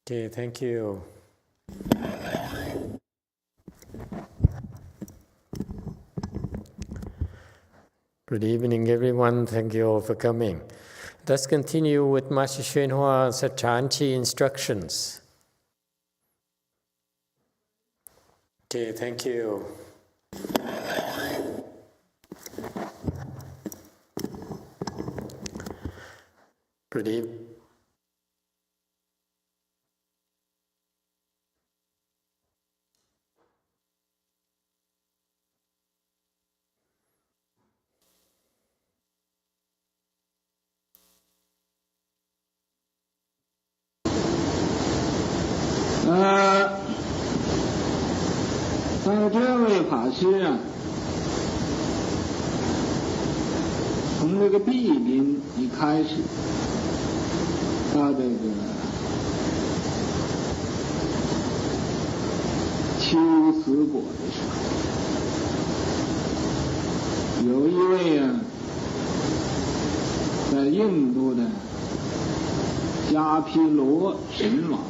Okay, thank you. Good evening, everyone. Thank you all for coming. Let's continue with Master YongHua's Chanchi instructions. Okay, thank you. Good evening.在这位法师啊，从这个避民一开始，到这个秋死果的时候，有一位啊，在印度的迦毗罗神王。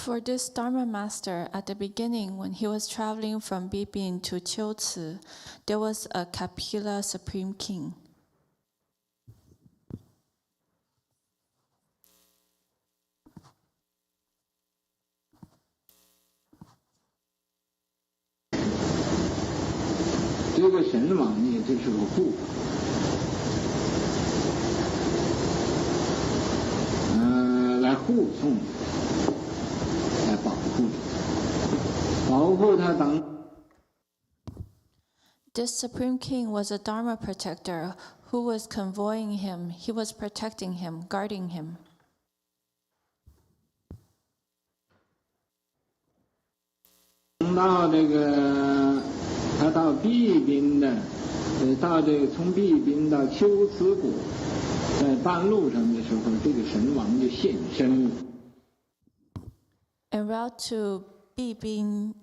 For this Dharma master, at the beginning, when he was traveling from Bipin to Qiuci, there was a Kapila supreme king. 这个神王呢，就是个护法，来护送。This supreme king was a Dharma protector who was convoying him. He was protecting him, guarding him. 到这个他到避宾的，到这个从避宾到秋辞果，在半路上的时候，这个神王就现身了。En route to Bipin,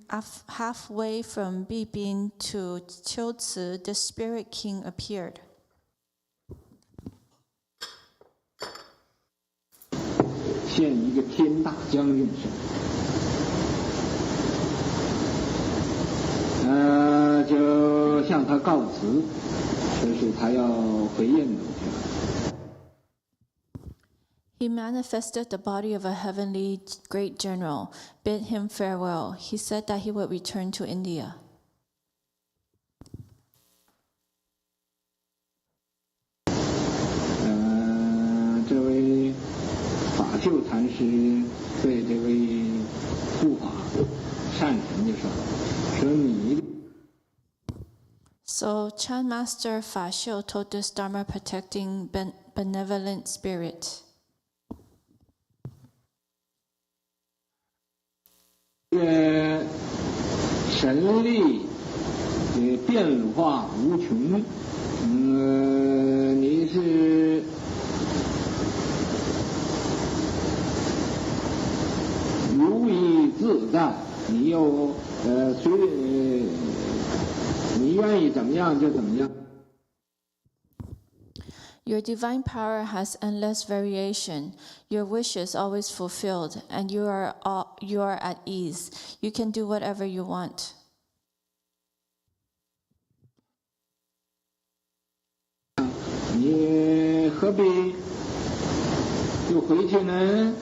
halfway from Bipin to Qiuci, the spirit king appeared. 现一个天大将军身，就向他告辞，说是他要回印度去了。He manifested the body of a heavenly great general, bid him farewell. He said that he would return to India. 这位法秀禅师对这位护法善神就说你。So Chan Master Fa Xiu told this Dharma protecting benevolent spirit. 这个神力也变化无穷，你是如意自在，你又你愿意怎么样就怎么样。Your divine power has endless variation. Your wish is always fulfilled, and you are at ease. You can do whatever you want. 你何必又回去呢？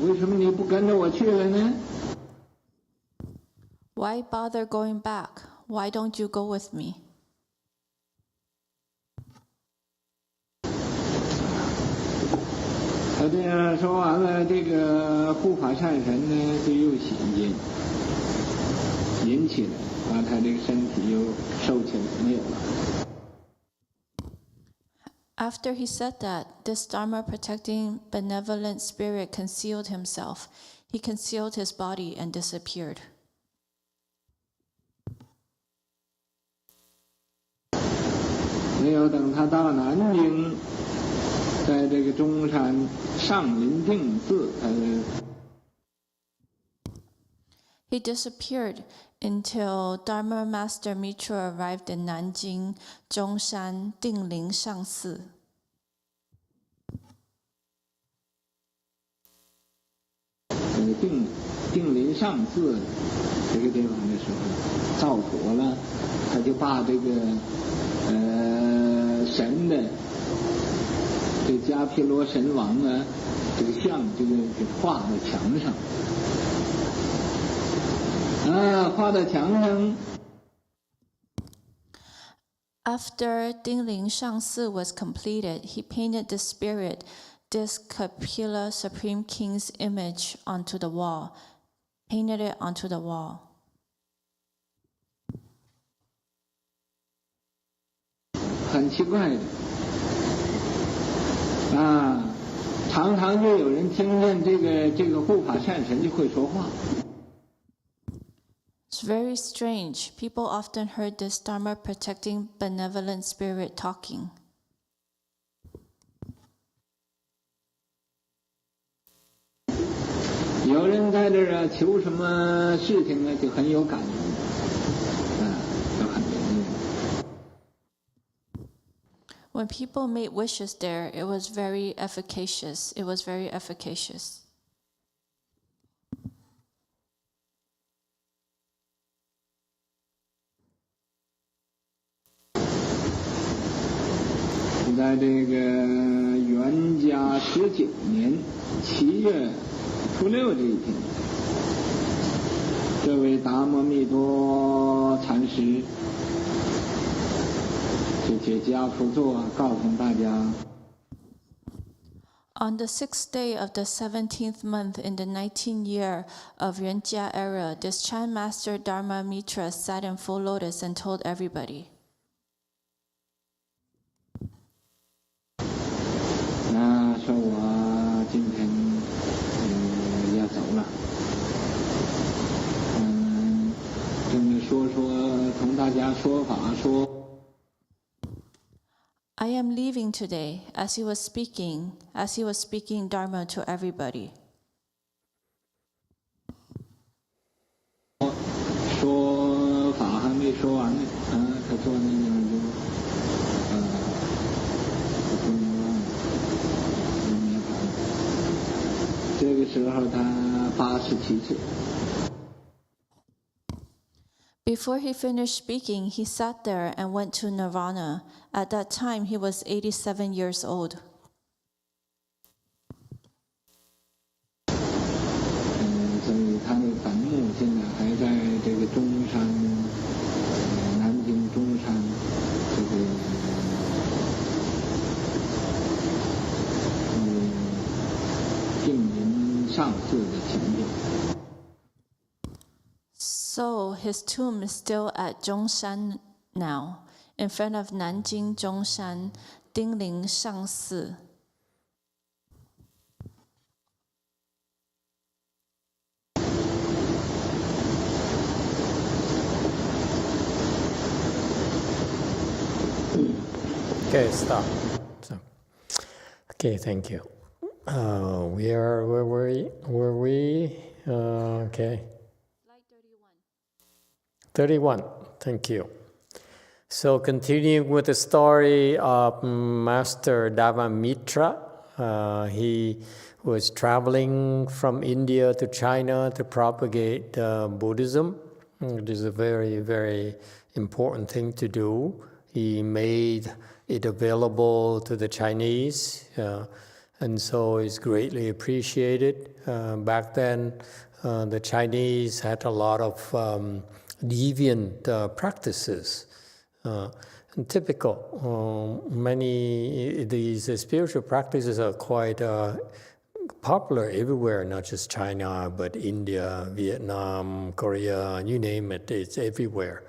为什么你不跟着我去了呢？ Why bother going back? Why don't you go with me? 他这样说完了，这个护法善神呢，就又引起了，把他这个身体又收起来，没有了。After he said that, this Dharma protecting benevolent spirit concealed himself. He concealed his body and disappeared. 没有等他到南京，在这个中山上林定寺，He disappeared until Dharma Master Mitra arrived in Nanjing, Zhongshan, Dingling Shangsi. 定临上寺这个地方的时候，造佛了，他就把这个神的这迦毗罗神王啊，这个像这个给画在墙上，画在墙上。After Dingling Shangsi was completed, he painted the spirit, this Kapila Supreme King's image onto the wall, painted it onto the wall. 很奇怪的，常常就有人听见这个护法善神就会说话。It's very strange. People often heard this Dharma protecting benevolent spirit talking. 有人在这儿求什么事情呢，就很有感觉，就很灵验。When people made wishes there, it was very efficacious. It was very efficacious. 在这个元嘉19年7月初6这一天，这位达摩密多禅师就解家趺坐，告诉大家。On the 6th day of the 17th month in the 19th year of Yuanjia era, this Chan master Dharma Mitra sat in full lotus and told everybody. 说我今天要走了，正在同大家说法说。I am leaving today, as he was speaking Dharma to everybody. 说法还没说完呢，他坐那边就这个时候他87岁。Before he finished speaking, he sat there and went to Nirvana. At that time, he was 87 years old. 所以他的坟墓现在还在这个中山，南京中山这个定临上寺的前面。So his tomb is still at Zhongshan now, in front of Nanjing Zhongshan Dingling Shangsi. Okay, stop. Okay, thank you. Where were we? Okay. 31, thank you. So continuing with the story of Master Dharma Mitra, he was traveling from India to China to propagate Buddhism. It is a very, very important thing to do. He made it available to the Chinese, and so it's greatly appreciated. Back then, the Chinese had a lot of deviant practices, and typical. Many these spiritual practices are quite popular everywhere, not just China, but India, Vietnam, Korea, you name it, it's everywhere.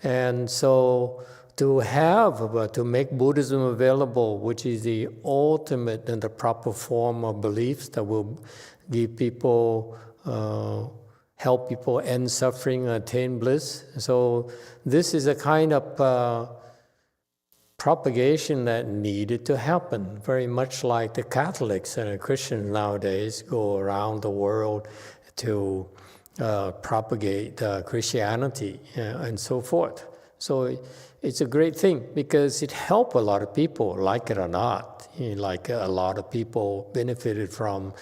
And so to make Buddhism available, which is the ultimate and the proper form of beliefs that will give people help people end suffering, attain bliss. So this is a kind of propagation that needed to happen, very much like the Catholics and the Christians nowadays go around the world to propagate Christianity and so forth. So it's a great thing because it helped a lot of people, like it or not. Like a lot of people benefited from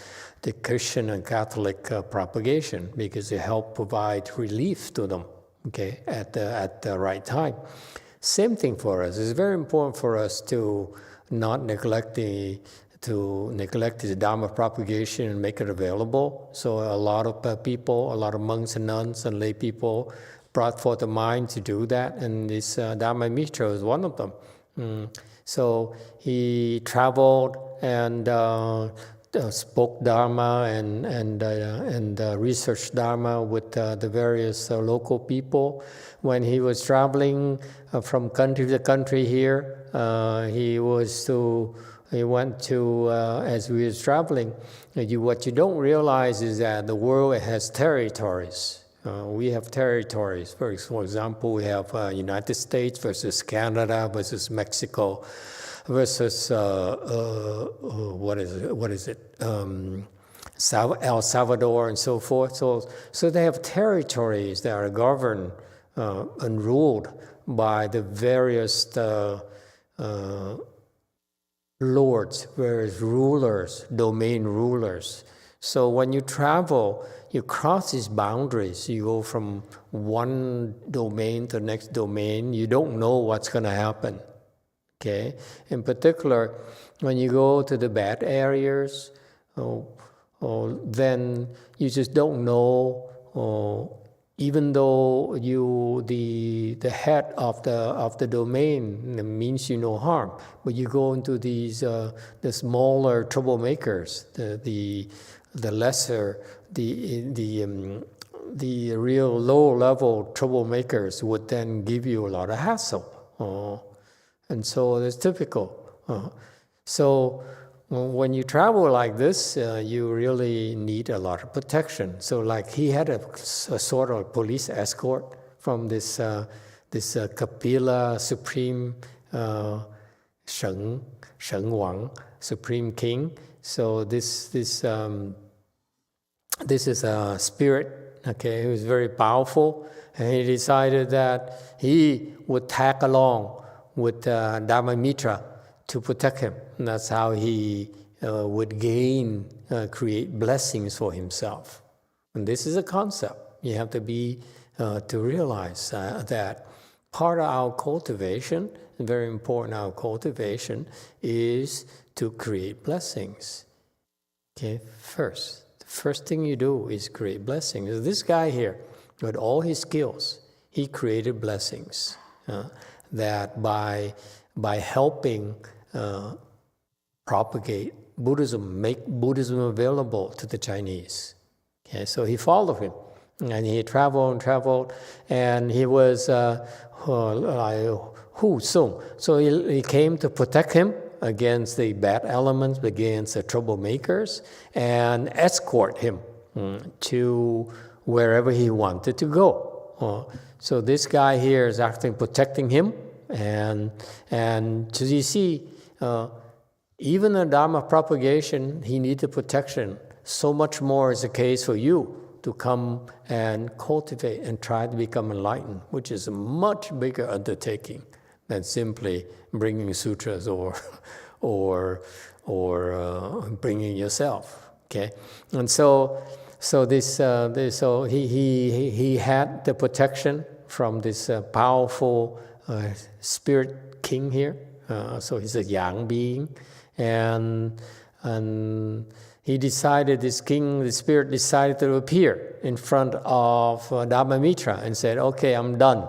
the Christian and Catholic propagation because it helped provide relief to them, okay, at the right time. Same thing for us. It's very important for us to not neglect the Dharma propagation and make it available. So a lot of people, a lot of monks and nuns and lay people brought forth the mind to do that, and this Dharma Mitra is one of them. So he traveled and spoke Dharma and researched Dharma with the various local people. When he was traveling from country to country here, he went to, as we was traveling, what you don't realize is that the world has territories. We have territories. For example, we have United States versus Canada versus Mexico versus what is it? El Salvador and so forth. So they have territories that are governed and ruled by the various lords, various rulers, domain rulers. So when you travel, you cross these boundaries. You go from one domain to the next domain. You don't know what's going to happen. Okay. In particular, when you go to the bad areas, then you just don't know. Even though the head of the domain means you no harm, but you go into these the smaller troublemakers, the lesser, the real low-level troublemakers would then give you a lot of hassle. And so it's typical. So when you travel like this, you really need a lot of protection. So like he had a sort of police escort from this Kapila Supreme Sheng Wang, Supreme King. So this is a spirit, okay, who is very powerful, and he decided that he would tag along with Dharma Mitra to protect him. And that's how he would create blessings for himself. And this is a concept. You have to to realize that part of our cultivation, very important, our cultivation is to create blessings. Okay, the first thing you do is create blessings. This guy here, with all his skills, he created blessings that by helping propagate Buddhism, make Buddhism available to the Chinese. Okay, so he followed him, and he traveled, and he was Hu Sung. So he came to protect him against the bad elements, against the troublemakers, and escort him to wherever he wanted to go. So this guy here is actually protecting him, and so you see, even in Dharma propagation, he needed protection. So much more is the case for you to come and cultivate and try to become enlightened, which is a much bigger undertaking than simply bringing sutras or bringing yourself. Okay, and so he had the protection from this powerful spirit king here. So he's a yang being, and he decided, the spirit decided to appear in front of Dharma Mitra and said, "Okay, I'm done.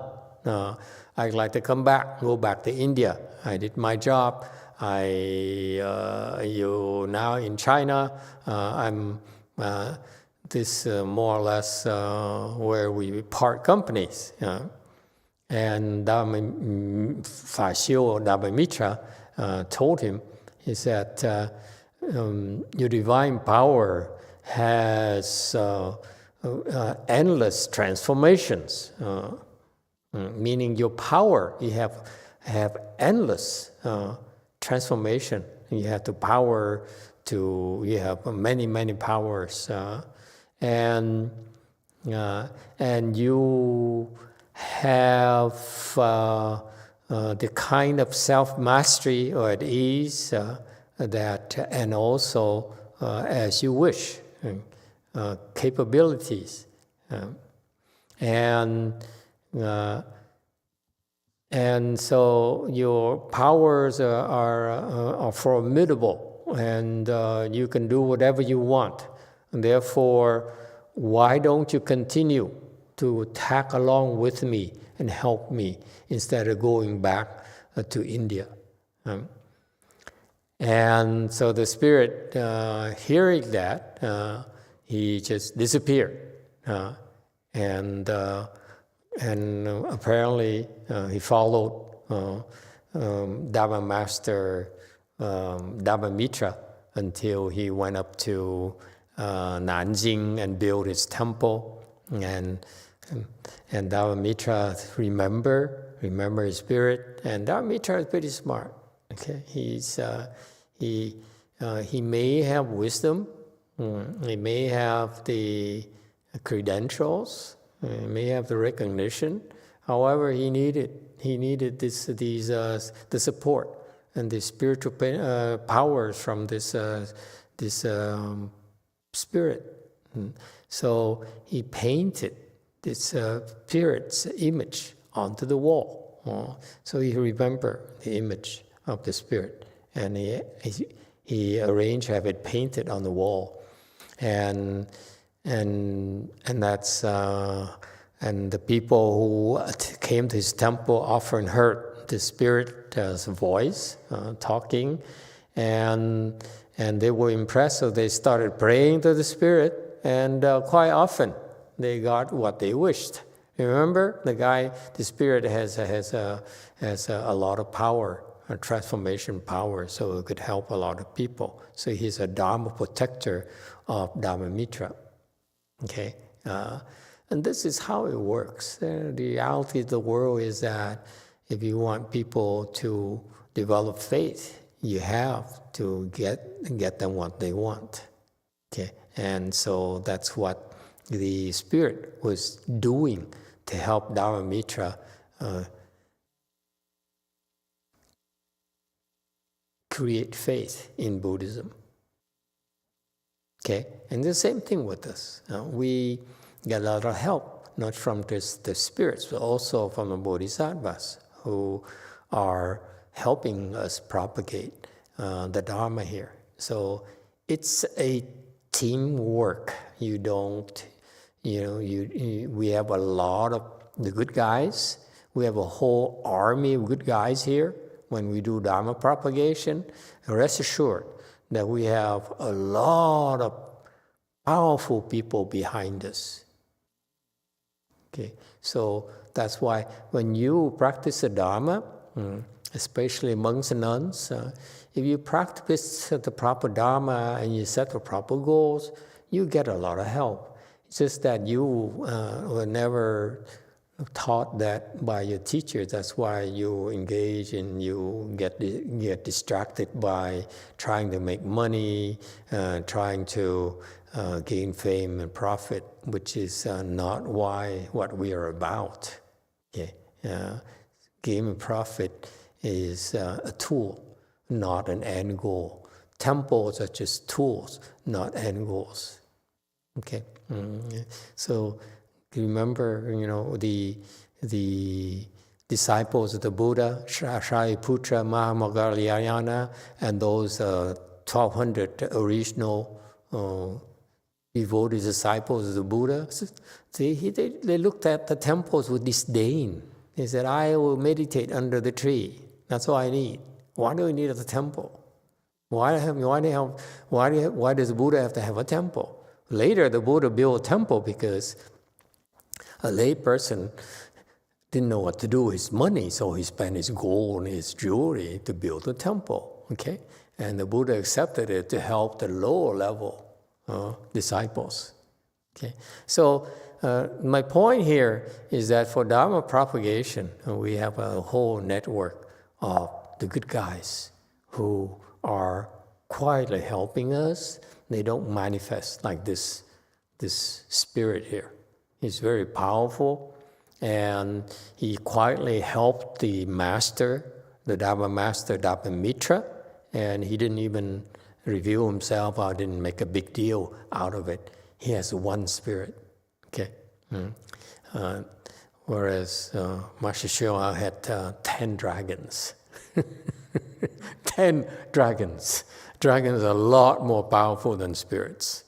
I'd like to go back to India. I did my job. You now in China. I'm this more or less where we part companies." And Dharma Mitra told him, he said, "Your divine power has endless transformations." Meaning your power, you have endless transformation. You have the power you have many powers, and you have the kind of self-mastery or at ease that, and also as you wish, capabilities, and so your powers are formidable, and you can do whatever you want. And therefore, why don't you continue to tag along with me and help me instead of going back to India? And so the spirit, hearing that, he just disappeared, and apparently he followed Dharma Master Dharma Mitra until he went up to Nanjing and built his temple, and Dharma Mitra remember his spirit, and Dharma Mitra is pretty smart. Okay, he may have wisdom, he may have the credentials, he may have the recognition. However, he needed the support and the spiritual powers from this spirit. So he painted this spirit's image onto the wall. So he remembered the image of the spirit, and he arranged to have it painted on the wall, and that's and the people who came to his temple often heard the spirit's voice talking, and they were impressed, so they started praying to the spirit, and quite often they got what they wished. Remember, the spirit has a lot of power, a transformation power, so it could help a lot of people. So he's a Dharma protector of Dharma Mitra. Okay, and this is how it works. The reality of the world is that if you want people to develop faith, you have to get them what they want. Okay, and so that's what the spirit was doing to help Dharma Mitra create faith in Buddhism. Okay, and the same thing with us. We get a lot of help, not from just the spirits, but also from the bodhisattvas who are helping us propagate the Dharma here. So it's a teamwork. We have a lot of the good guys. We have a whole army of good guys here when we do Dharma propagation. Rest assured that we have a lot of powerful people behind us. Okay, so that's why when you practice the Dharma, especially monks and nuns, if you practice the proper Dharma and you set the proper goals, you get a lot of help. It's just that you were never taught that by your teacher. That's why you engage and you get distracted by trying to make money, trying to gain fame and profit, which is not what we are about. Okay, gain and profit is a tool, not an end goal. Temples are just tools, not end goals. Okay, so remember, the disciples of the Buddha, Shariputra, Mahamoggallana, and those 1,200 original devotee disciples of the Buddha. They looked at the temples with disdain. They said, "I will meditate under the tree. That's all I need. Why do we need a temple? Why does the Buddha have to have a temple?" Later, the Buddha built a temple because a lay person didn't know what to do with his money, so he spent his gold and his jewelry to build a temple. Okay, and the Buddha accepted it to help the lower level disciples. Okay, so my point here is that for Dharma propagation, we have a whole network of the good guys who are quietly helping us. They don't manifest like this spirit here. He's very powerful, And he quietly helped the master, the Dharma master, Dharma Mitra, and he didn't even reveal himself or didn't make a big deal out of it. He has one spirit, okay? Whereas Master Shua had 10 dragons. 10 dragons. Dragons are a lot more powerful than spirits.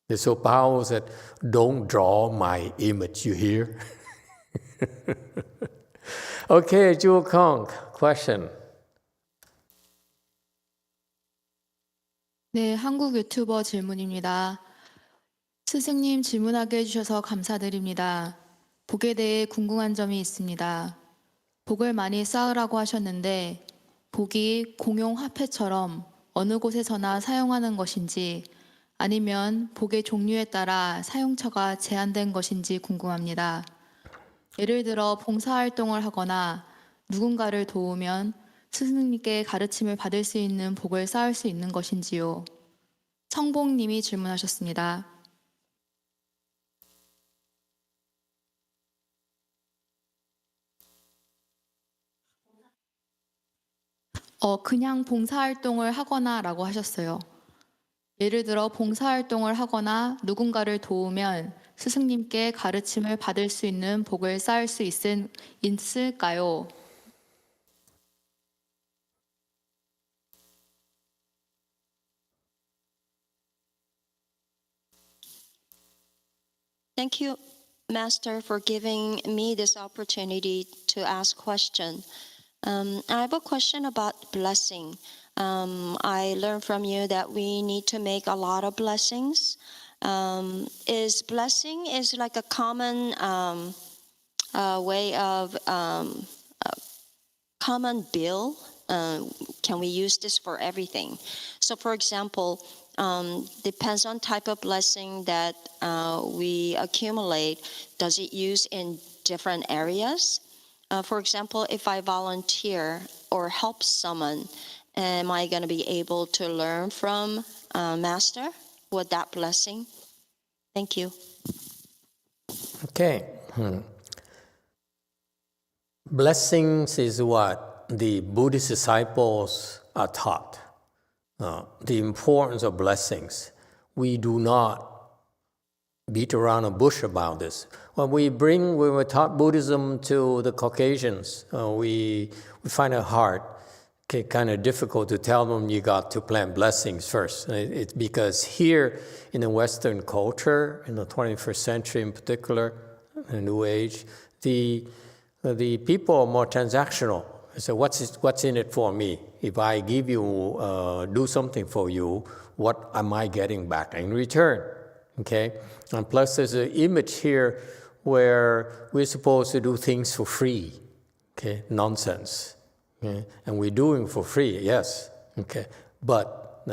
They're so powerful that don't draw my image, you hear? Okay, Jewel Kong, question. 네, 한국 유튜버 질문입니다. 스승님 질문하게 해주셔서 감사드립니다. 복에 대해 궁금한 점이 있습니다. 복을 많이 쌓으라고 하셨는데 복이 공용 화폐처럼 어느 곳에서나 사용하는 것인지 아니면 복의 종류에 따라 사용처가 제한된 것인지 궁금합니다. 예를 들어 봉사활동을 하거나 누군가를 도우면 스승님께 가르침을 받을 수 있는 복을 쌓을 수 있는 것인지요. 성복님이 질문하셨습니다. 그냥 봉사활동을 하거나 라고 하셨어요. 예를 들어 봉사활동을 하거나 누군가를 도우면 스승님께 가르침을 받을 수 있는 복을 쌓을 수 있을까요? Thank you, Master, for giving me this opportunity to ask question. I have a question about blessing. I learned from you that we need to make a lot of blessings. Is blessing is like a common way of common bill? Can we use this for everything? So, for example, depends on type of blessing that we accumulate. Does it use in different areas? For example, if I volunteer or help someone, am I going to be able to learn from Master with that blessing? Thank you. Okay. Blessings is what the Buddhist disciples are taught. The importance of blessings. We do not beat around a bush about this. When we taught Buddhism to the Caucasians, we find it hard, kind of difficult to tell them you got to plant blessings first. It's because here in the Western culture, in the 21st century in particular, the New Age, the people are more transactional. So what's in it for me? If I give you, do something for you, what am I getting back in return? Okay, and plus there's an image here where we're supposed to do things for free. Okay, nonsense. Okay? And we're doing for free, yes. Okay, but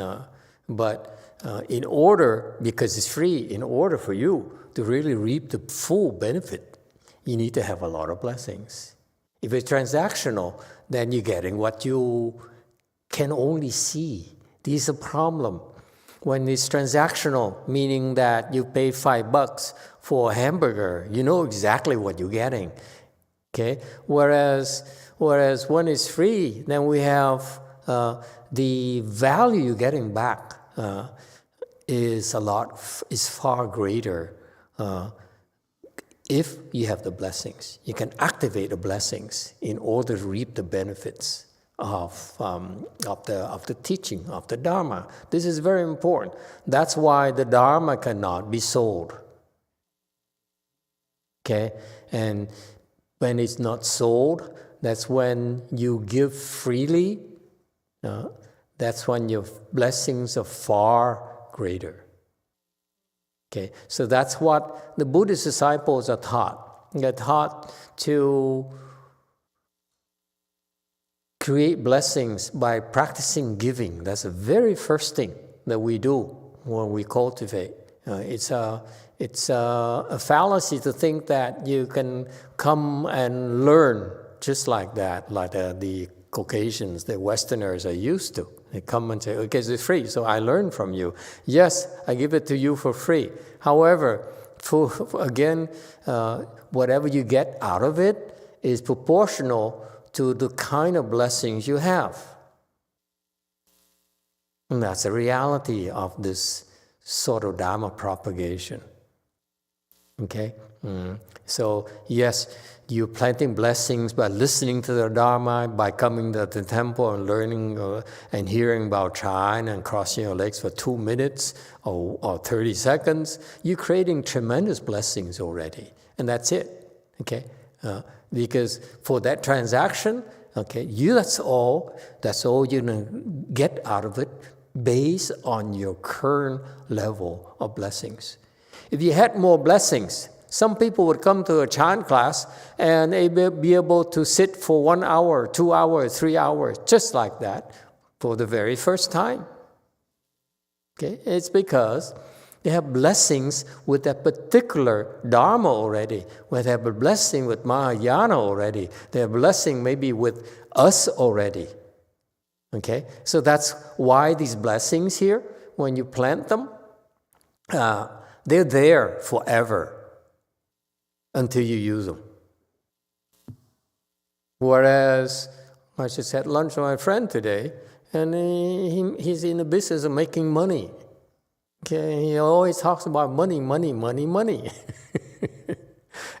in order, because it's free, in order for you to really reap the full benefit, you need to have a lot of blessings. If it's transactional, then you're getting what you can only see. This is a problem. When it's transactional, meaning that you pay $5 for a hamburger, you know exactly what you're getting. Okay? Whereas when it's free, then we have the value you're getting back is far greater. If you have the blessings, you can activate the blessings in order to reap the benefits of the teaching of the Dharma. This is very important. That's why the Dharma cannot be sold. Okay, and when it's not sold, that's when you give freely. That's when your blessings are far greater. Okay, so that's what the Buddhist disciples are taught. They're taught to create blessings by practicing giving. That's the very first thing that we do when we cultivate. It's a fallacy to think that you can come and learn just like that, like the Caucasians, the Westerners are used to. They come and say, okay, it's free, so I learn from you. Yes, I give it to you for free. However, again, whatever you get out of it is proportional to the kind of blessings you have. And that's the reality of this sort of Dharma propagation. Okay? So, yes, you're planting blessings by listening to the Dharma, by coming to the temple and learning and hearing about China and crossing your legs for 2 minutes or 30 seconds. You're creating tremendous blessings already. And that's it. Okay? Because for that transaction, okay, that's all you're going to get out of it based on your current level of blessings. If you had more blessings, some people would come to a chant class and they would be able to sit for 1 hour, 2 hours, 3 hours, just like that, for the very first time. Okay? It's because they have blessings with that particular Dharma already. When they have a blessing with Mahayana already, they have a blessing maybe with us already. Okay? So that's why these blessings here, when you plant them, they're there forever until you use them. Whereas, I just had lunch with my friend today, and he's in the business of making money. Okay, he always talks about money, money, money, money.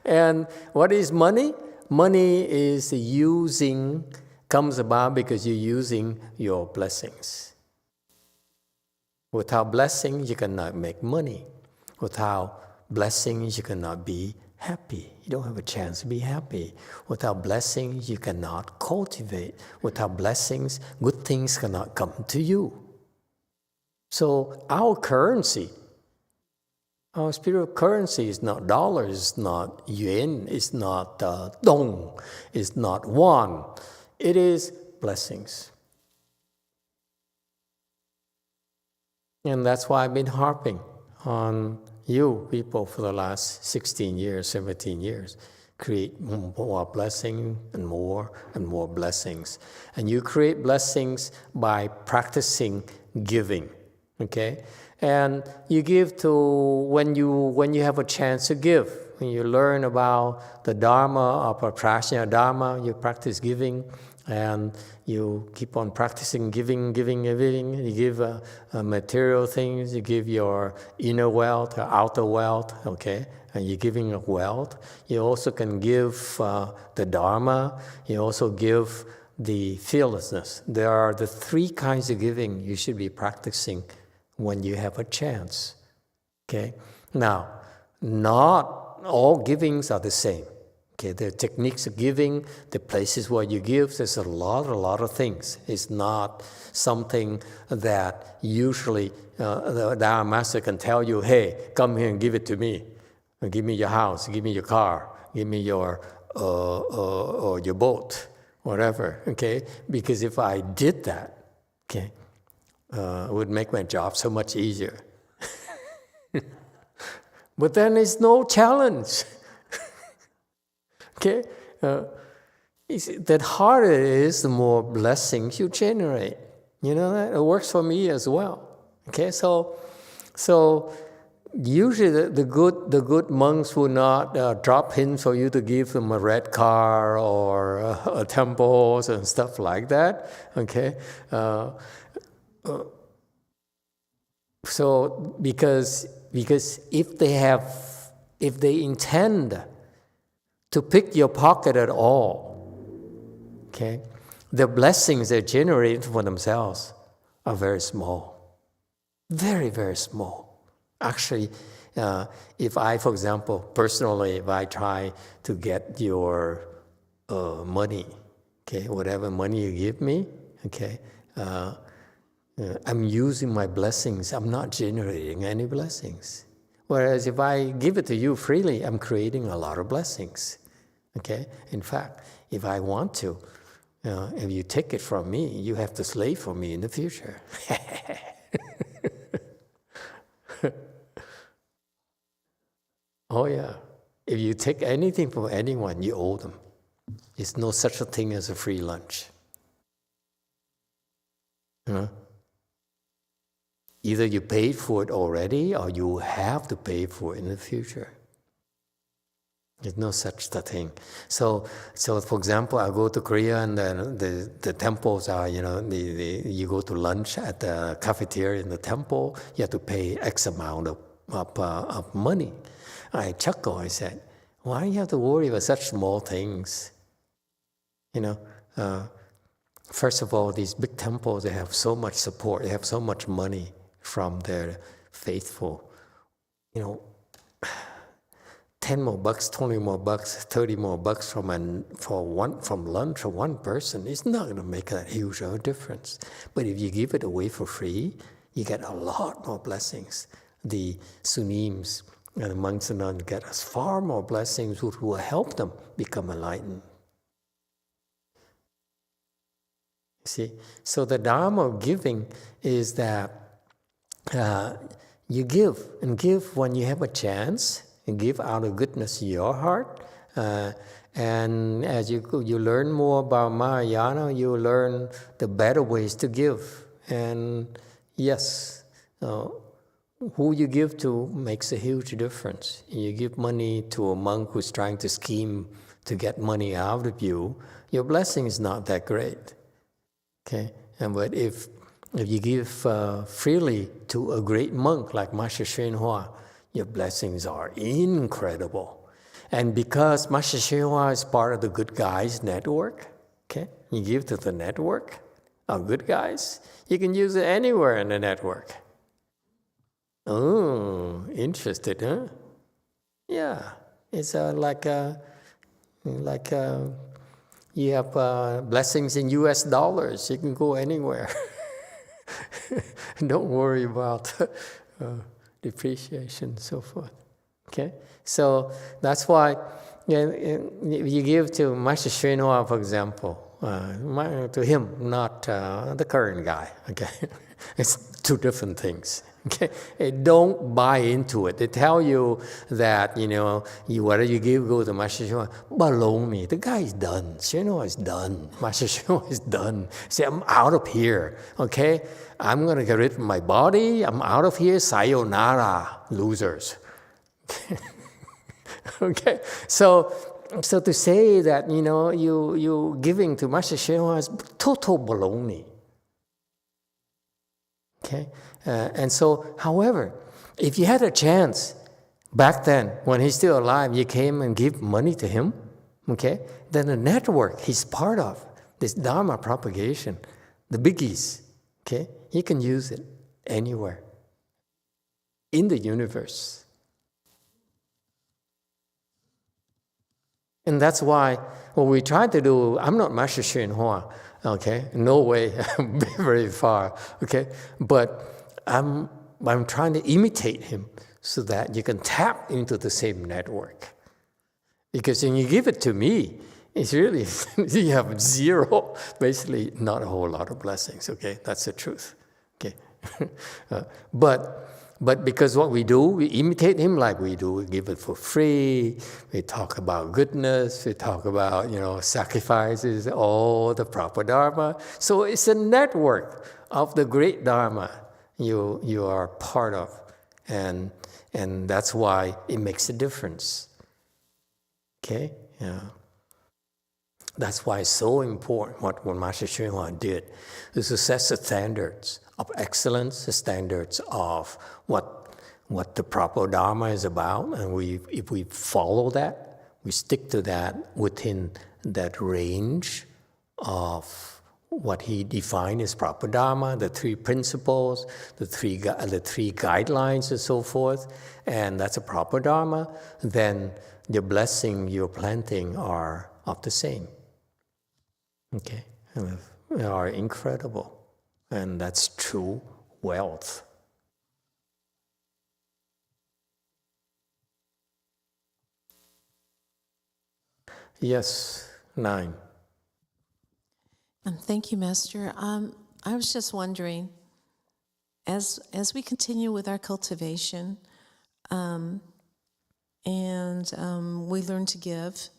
And what is money? Money is comes about because you're using your blessings. Without blessings, you cannot make money. Without blessings, you cannot be happy. You don't have a chance to be happy. Without blessings, you cannot cultivate. Without blessings, good things cannot come to you. So our currency, our spiritual currency is not dollars, it's not yuan, it's not dong, it's not won. It is blessings. And that's why I've been harping on you people for the last 16 years, 17 years. Create more blessings and more blessings. And you create blessings by practicing giving. Okay? And you give to when you have a chance to give. When you learn about the Dharma or Prajna Dharma, you practice giving. And you keep on practicing giving. You give material things. You give your inner wealth, or outer wealth. Okay, and you're giving of wealth. You also can give the Dharma. You also give the fearlessness. There are the 3 kinds of giving you should be practicing when you have a chance. Okay, now not all givings are the same. Okay, the techniques of giving, the places where you give, there's a lot of things. It's not something that usually the Dharma master can tell you, hey, come here and give it to me. Give me your house, give me your car, give me your boat, whatever, okay? Because if I did that, okay, it would make my job so much easier. But then it's no challenge. Okay, the harder it is, the more blessings you generate. You know that? It works for me as well. Okay, so usually the good monks will not drop hints for you to give them a red car or temples and stuff like that. Okay, so because if they intend to pick your pocket at all, okay, the blessings they generate for themselves are very small. Very, very small. Actually, if I, for example, personally, if I try to get your money, okay, whatever money you give me, okay, I'm using my blessings. I'm not generating any blessings. Whereas if I give it to you freely, I'm creating a lot of blessings. Okay? In fact, if I want to, if you take it from me, you have to slave for me in the future. Oh yeah. If you take anything from anyone, you owe them. There's no such a thing as a free lunch. Either you paid for it already or you have to pay for it in the future. There's no such thing. So for example, I go to Korea and the temples are, you go to lunch at the cafeteria in the temple, you have to pay X amount of money. I chuckle, I said, why do you have to worry about such small things? First of all, these big temples, they have so much support, they have so much money from their faithful. 10 more bucks, 20 more bucks, 30 more bucks from lunch for one person, it's not going to make that huge of a difference. But if you give it away for free, you get a lot more blessings. The Sunims and the monks and nuns get us far more blessings which will help them become enlightened. See, so the Dharma of giving is that you give, and give when you have a chance, and give out of goodness of your heart. And as you learn more about Mahayana, you learn the better ways to give. And yes, who you give to makes a huge difference. You give money to a monk who's trying to scheme to get money out of you, your blessing is not that great. Okay, but if you give freely to a great monk like Master YongHua, your blessings are incredible. And because Master YongHua is part of the good guys network, okay, you give to the network of good guys, you can use it anywhere in the network. Oh, interested, huh? Yeah, it's like you have blessings in US dollars. You can go anywhere. Don't worry about depreciation and so forth. Okay? So that's why you give to Master YongHua, for example, to him, not the current guy. Okay? It's two different things. Okay, don't buy into it. They tell you that, whatever you give, go to Master YongHua. Baloney. The guy is done. YongHua is done. Master YongHua is done. Say, I'm out of here. Okay? I'm going to get rid of my body. I'm out of here. Sayonara, losers. Okay? So to say that, you giving to Master YongHua is total baloney. Okay? And so, however, if you had a chance back then, when he's still alive, you came and give money to him, okay? Then the network he's part of, this Dharma propagation, the biggies, okay? He can use it anywhere in the universe. And that's why what we try to do, I'm not Master YongHua, okay? No way, very far, okay? But I'm trying to imitate him so that you can tap into the same network. Because when you give it to me, it's really, you have zero, basically not a whole lot of blessings, okay? That's the truth, okay? But because what we do, we imitate him like we do. We give it for free. We talk about goodness. We talk about, sacrifices, all the proper Dharma. So it's a network of the great Dharma you are part of. And that's why it makes a difference. Okay? Yeah. That's why it's so important what Master YongHua did, is to set the standards of excellence, the standards of what the proper Dharma is about, and if we follow that, we stick to that within that range of what he defined as proper Dharma, the three principles, the three guidelines and so forth, and that's a proper Dharma, then the blessing you're planting are of the same. Okay? They are incredible. And that's true wealth. Yes, 9. Thank you, Master. I was just wondering, as we continue with our cultivation, and we learn to give,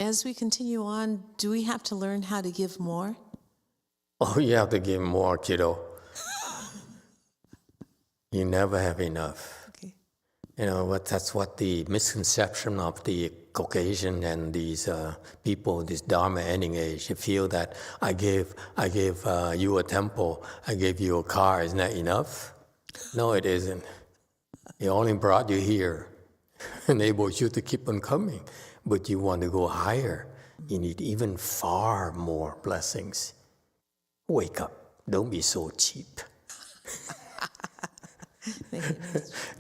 as we continue on, do we have to learn how to give more? Oh, you have to give more, kiddo. You never have enough. Okay. You know, that's what the misconception of the Caucasian and these people, this Dharma ending age, you feel that I gave you a temple, I gave you a car, isn't that enough? No, it isn't. It only brought you here, enables you to keep on coming, but you want to go higher. You need even far more blessings. Wake up, don't be so cheap.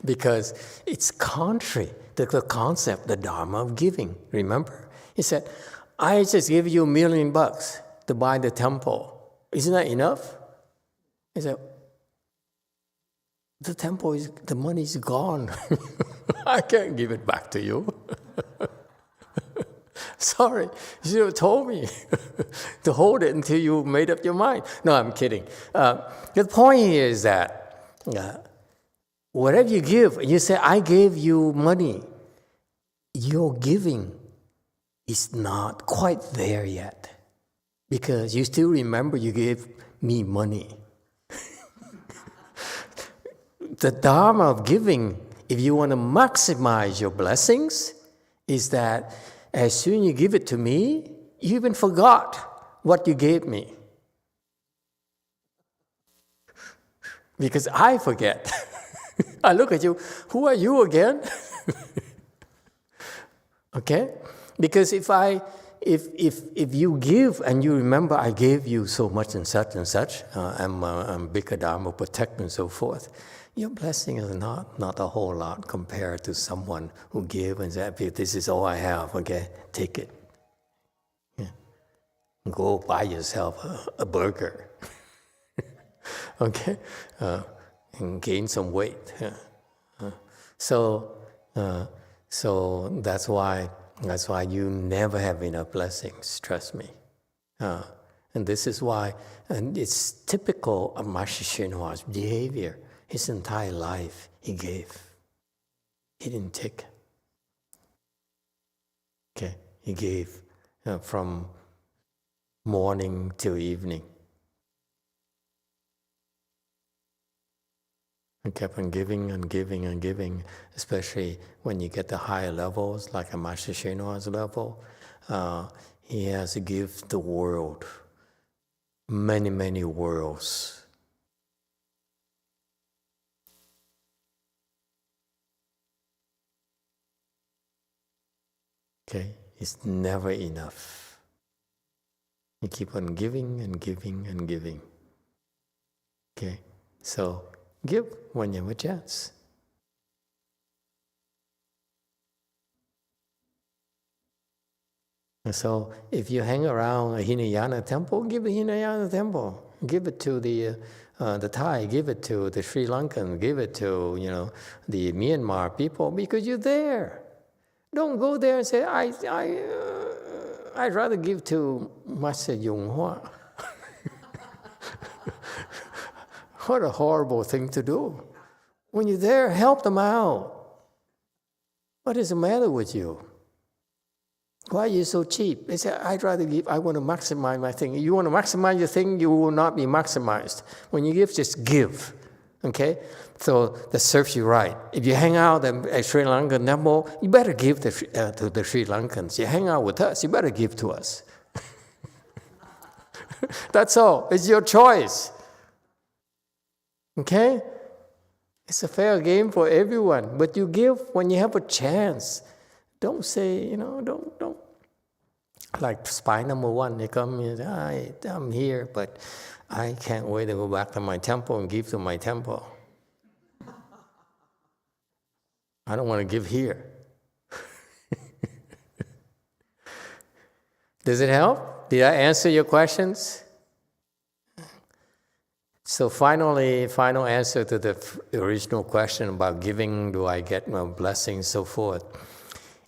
Because it's contrary to the concept, the Dharma of giving. Remember? He said, I just give you $1 million to buy the temple. Isn't that enough? He said, the money is gone. I can't give it back to you. Sorry, you should have told me to hold it until you made up your mind. No, I'm kidding. The point here is that whatever you give, you say, I gave you money, your giving is not quite there yet. Because you still remember you gave me money. The Dharma of giving, if you want to maximize your blessings, is that as soon as you give it to me, you even forgot what you gave me. Because I forget. I look at you, who are you again? Okay? Because if you give and you remember I gave you so much and such, I'm bigger Dharma protector and so forth, your blessing is not a whole lot compared to someone who gave and said, this is all I have, okay, take it. Yeah. Go buy yourself a burger. Okay? And gain some weight. Yeah. So that's why you never have enough blessings, trust me. And this is why, and it's typical of Master Hsuan behavior. His entire life he gave. He didn't take. Okay, he gave from morning till evening. And kept on giving and giving and giving, especially when you get the higher levels, like a Master Hsuan's level. He has to give the world, many, many worlds. Okay, it's never enough. You keep on giving and giving and giving. Okay, so give when you have a chance. And so if you hang around a Hinayana temple, give the Hinayana temple. Give it to the Thai, give it to the Sri Lankan, give it to the Myanmar people, because you're there. Don't go there and say, I'd rather give to Master YongHua. What a horrible thing to do. When you're there, help them out. What is the matter with you? Why are you so cheap? They say, I'd rather give, I want to maximize my thing. You want to maximize your thing, you will not be maximized. When you give, just give. Okay? So that serves you right. If you hang out at Sri Lankan temple, you better give to the Sri Lankans. You hang out with us, you better give to us. That's all. It's your choice. Okay? It's a fair game for everyone. But you give when you have a chance. Don't say, don't. Like spy number one, they come and say, I'm here, but I can't wait to go back to my temple and give to my temple. I don't want to give here. Does it help? Did I answer your questions? So final answer to the original question about giving, do I get my blessings, so forth.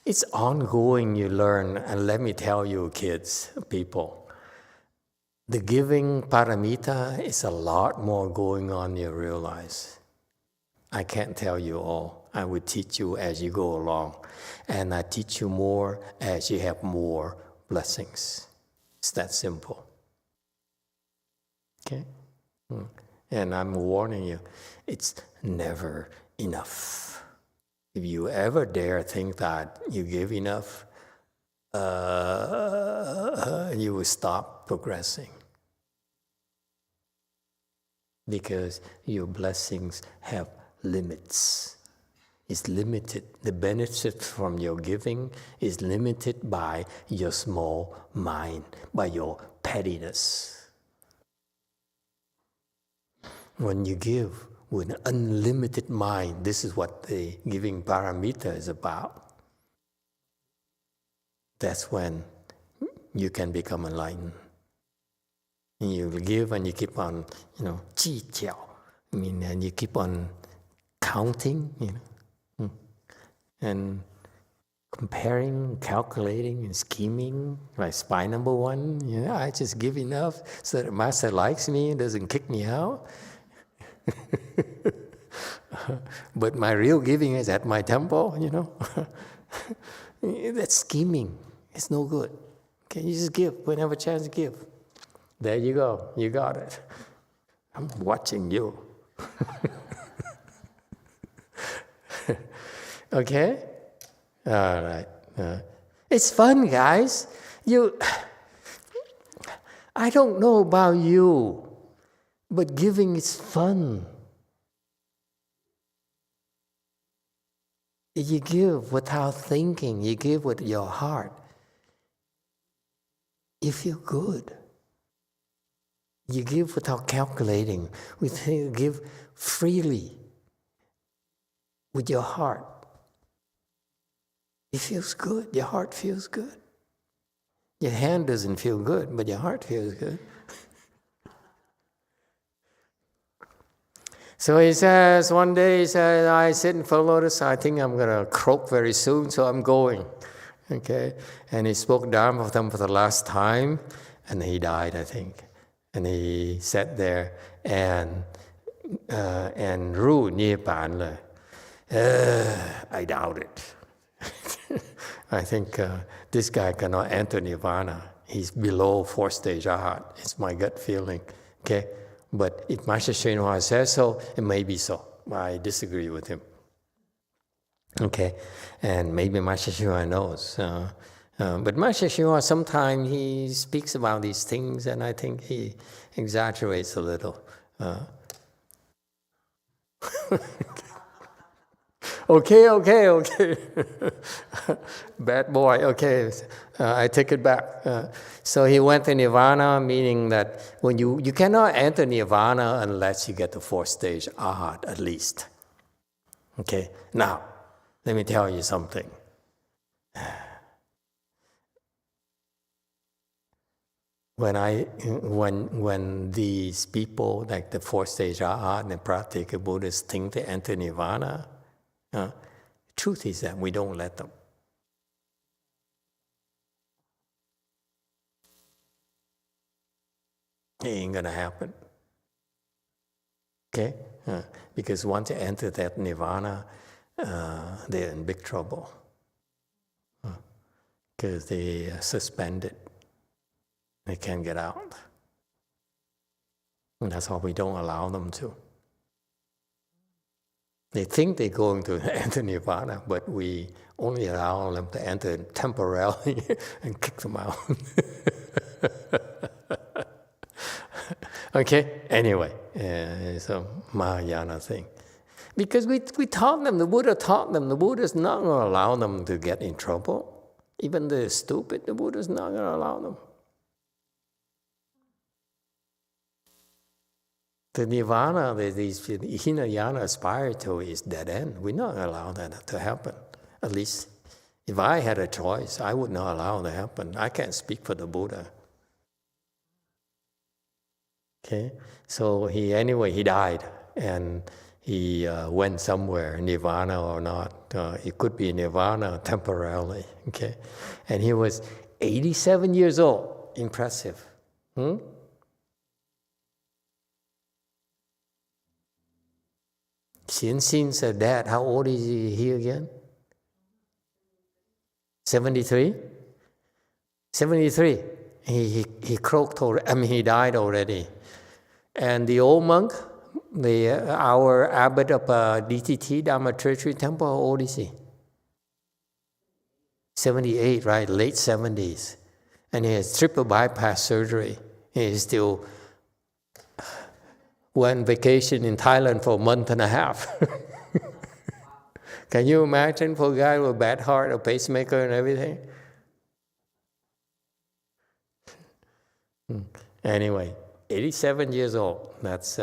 It's ongoing, you learn, and let me tell you, kids, people, the giving paramita is a lot more going on than you realize. I can't tell you all. I will teach you as you go along. And I teach you more as you have more blessings. It's that simple. Okay? And I'm warning you, it's never enough. If you ever dare think that you give enough, you will stop progressing. Because your blessings have limits. It's limited. The benefit from your giving is limited by your small mind, by your pettiness. When you give with an unlimited mind, this is what the giving paramita is about. That's when you can become enlightened. And you give and you keep on, ji jiao. And you keep on counting, and comparing, calculating, and scheming. Like spy number one, I just give enough so that the master likes me and doesn't kick me out. But my real giving is at my temple, That's scheming. It's no good. Okay, you just give whenever chance to give. There you go. You got it. I'm watching you. Okay? All right. It's fun, guys. I don't know about you, but giving is fun. You give without thinking. You give with your heart. You feel good. You give without calculating. You give freely with your heart. It feels good. Your heart feels good. Your hand doesn't feel good, but your heart feels good. So he says, one day he said, I sit in full lotus, I think I'm going to croak very soon, so I'm going. Okay? And he spoke Dharma for them for the last time, and he died, I think. And he sat there and ru Nibbān le. I doubt it. I think this guy cannot enter Nirvana. He's below 4-stage Arhat. It's my gut feeling. Okay? But if Master YongHua says so, it may be so. I disagree with him. Okay? And maybe Master YongHua knows. But Master YongHua, sometimes he speaks about these things, and I think he exaggerates a little. Okay. Bad boy, okay. I take it back. So he went to Nirvana, meaning that when you cannot enter Nirvana unless you get the 4th-stage Arhat at least. Okay? Now, let me tell you something. When these people, like the 4th-stage Arhat and the practical Buddhists, think they enter Nirvana, truth is that we don't let them. It ain't gonna happen. Okay? Because once they enter that nirvana, they're in big trouble. Because they are suspended. They can't get out. And that's why we don't allow them to. They think they're going to enter nirvana, but we only allow them to enter temporarily and kick them out. Okay? Anyway, it's a Mahayana thing. Because we taught them, the Buddha taught them, the Buddha's not going to allow them to get in trouble. Even they're stupid, the Buddha's not going to allow them. The nirvana that these Hinayana aspire to is dead end. We're not going to allow that to happen. At least, if I had a choice, I would not allow that to happen. I can't speak for the Buddha. Okay, so he died, and he went somewhere, nirvana or not. It could be nirvana temporarily. Okay, and he was 87 years old. Impressive. Xin said, Dad, how old is he again? 73? 73. He croaked already. He died already. And the old monk, our abbot of DTT, Dharma Treasury Temple, how old is he? 78, right? Late 70s. And he has triple bypass surgery. He still went vacation in Thailand for a month and a half. Can you imagine for a guy with a bad heart, a pacemaker and everything? Anyway, 87 years old. That's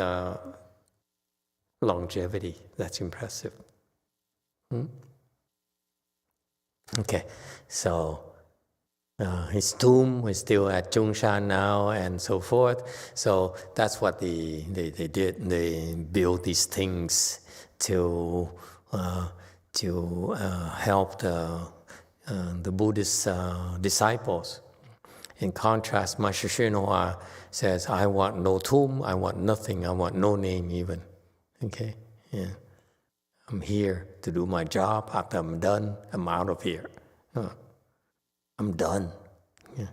longevity. That's impressive. Okay, so his tomb is still at Zhongshan now and so forth. So that's what they did. They built these things to help the Buddhist disciples. In contrast, Master YongHua says, I want no tomb, I want nothing, I want no name even. Okay? Yeah. I'm here to do my job. After I'm done, I'm out of here. I'm done. Yeah.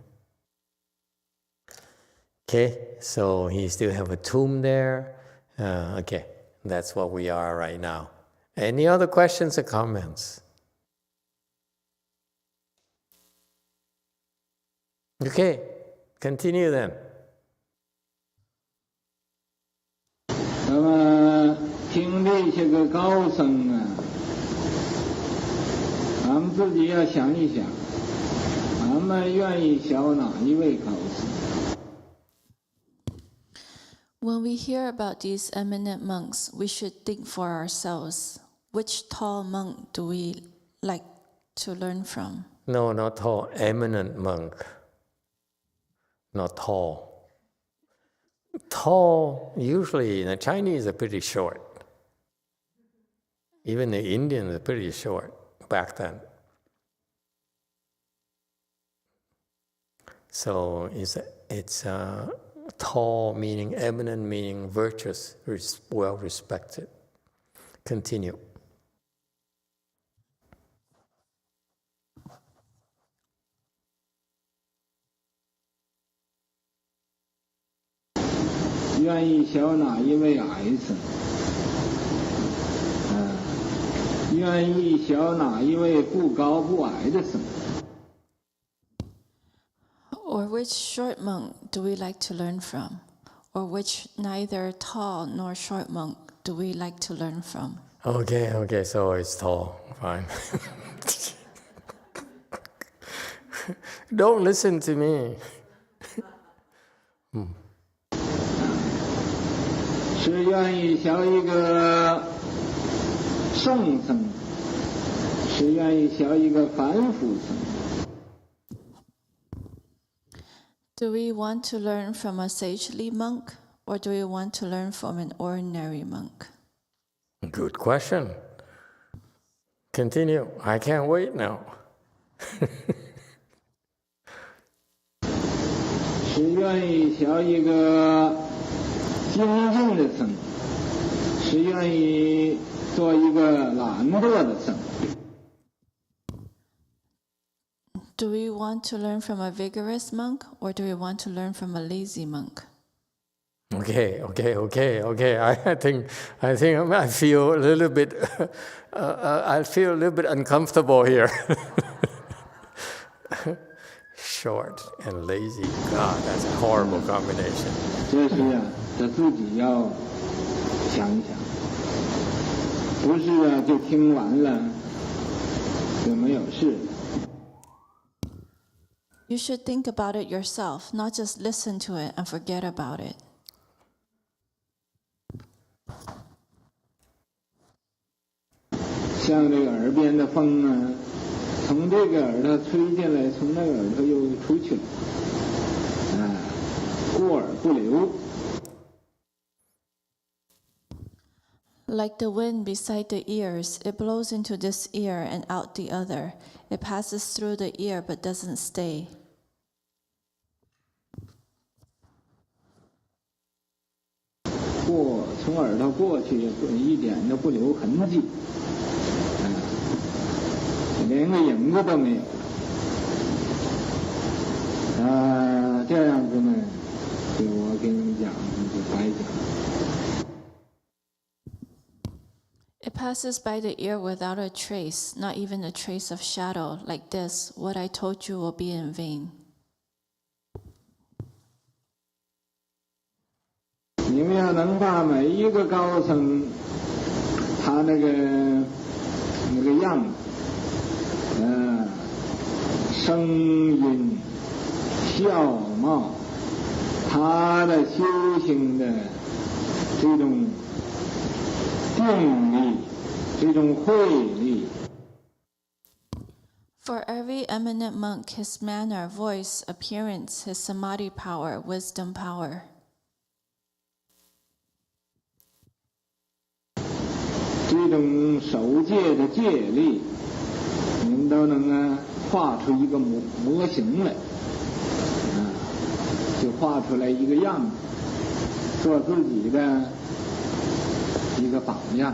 Okay, so he still have a tomb there. Okay, that's what we are right now. Any other questions or comments? Okay, continue then. 那么听这些个高僧啊，咱们自己要想一想，咱们愿意学哪一位高僧？ When we hear about these eminent monks, we should think for ourselves, which tall monk do we like to learn from? No, not tall. Eminent monk. Not tall. Tall, usually the Chinese are pretty short. Even the Indians are pretty short back then. So it's tall meaning eminent meaning virtuous, well respected. Continue.愿意学哪一位矮僧？愿意学哪一位不高不矮的僧？ Or which short monk do we like to learn from? Or which neither tall nor short monk do we like to learn from? Okay, so it's tall. Fine. Don't listen to me. 是愿意学一个圣僧，是愿意学一个凡夫僧？ Do we want to learn from a sagely monk, or do we want to learn from an ordinary monk? Good question. Continue. I can't wait now. 是愿意学一个精进的僧，是愿意做一个懒惰的僧？ Do we want to learn from a vigorous monk, or do we want to learn from a lazy monk? Okay. I think I feel a little bit. I feel a little bit uncomfortable here. Short and lazy. God, that's a horrible combination. 这是啊，他自己要想一想，不是啊，就听完了就没有事了。 You should think about it yourself, not just listen to it and forget about it. 像这个耳边的风啊，从这个耳朵吹进来，从那个耳朵又出去了，过耳不留。 Like the wind beside the ears, it blows into this ear and out the other. It passes through the ear but doesn't stay. 从耳朵过去，一点都不留痕迹，连个影子都没有。这样子呢，就我给你们讲，就白讲。passes by the ear without a trace, not even a trace of shadow, like this, what I told you will be in vain. 你们要能把每一个高僧他那个样子，声音、相貌，他的修行的这种定力、这种慧力。 For every eminent monk, his manner, voice, appearance, his samadhi power, wisdom power. 这种守戒的戒律，你们都能画出一个模型来，就画出来一个样子，做自己的一个榜样。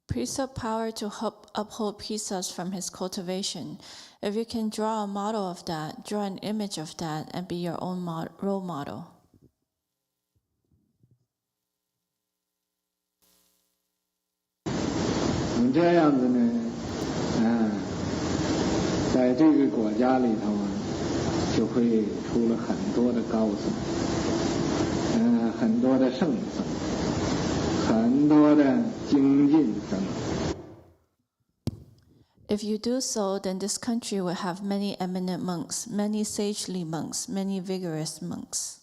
Precept power to uphold precepts from his cultivation. If you can draw a model of that, draw an image of that, and be your own role model. 这样子呢，在这个国家里头就会出了很多的高僧，很多的圣僧，很多的精进僧。 If you do so, then this country will have many eminent monks, many sagely monks, many vigorous monks.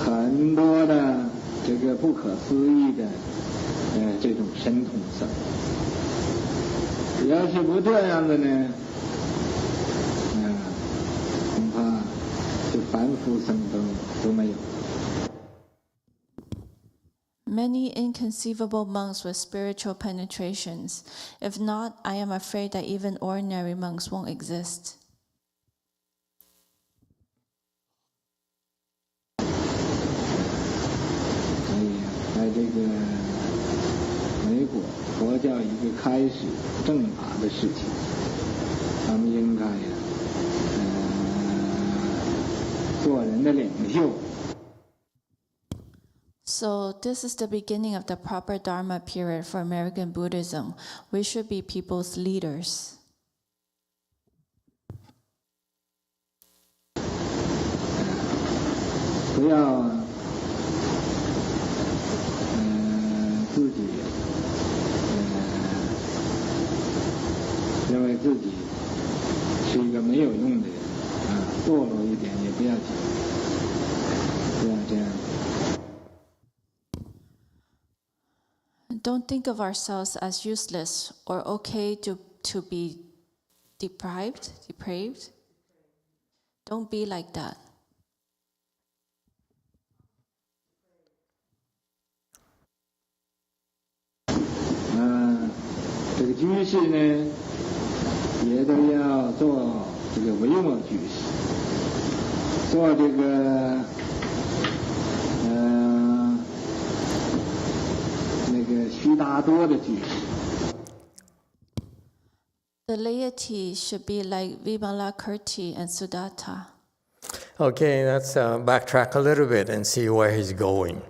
很多的这个不可思议的这种神通僧，要是不这样的呢，恐怕就凡夫僧都没有。 Many inconceivable monks with spiritual penetrations. If not, I am afraid that even ordinary monks won't exist. 所以在这个美国佛教一个开始正法的事情，咱们应该做人的领袖。 So this is the beginning of the proper Dharma period for American Buddhism. We should be people's leaders. 不要自己认为自己是一个没有用的人，堕落一点也不要紧，不要这样。 Don't think of ourselves as useless or okay to be depraved. Don't be like that. 这个居士呢，也都要做这个维摩居士，做这个须达多的居士。 The laity should be like Vimalakirti and Sudatta. Okay, let's backtrack a little bit and see where he's going.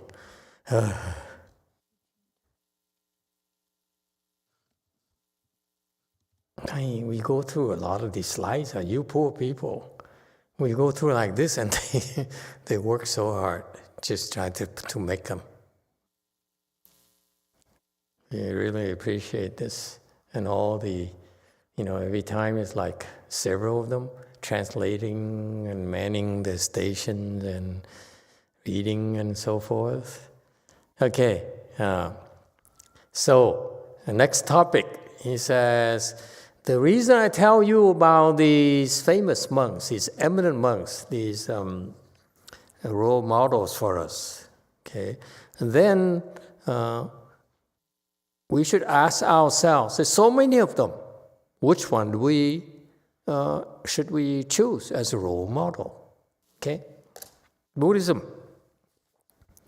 We go through a lot of these slides. You poor people, we go through like this, and they work so hard just trying to make them. We really appreciate this, and all the, every time it's like several of them translating and manning the stations and reading and so forth. Okay, so the next topic, he says, the reason I tell you about these famous monks, these eminent monks, these role models for us, okay, and then we should ask ourselves, there's so many of them, which one should we choose as a role model? Okay, Buddhism.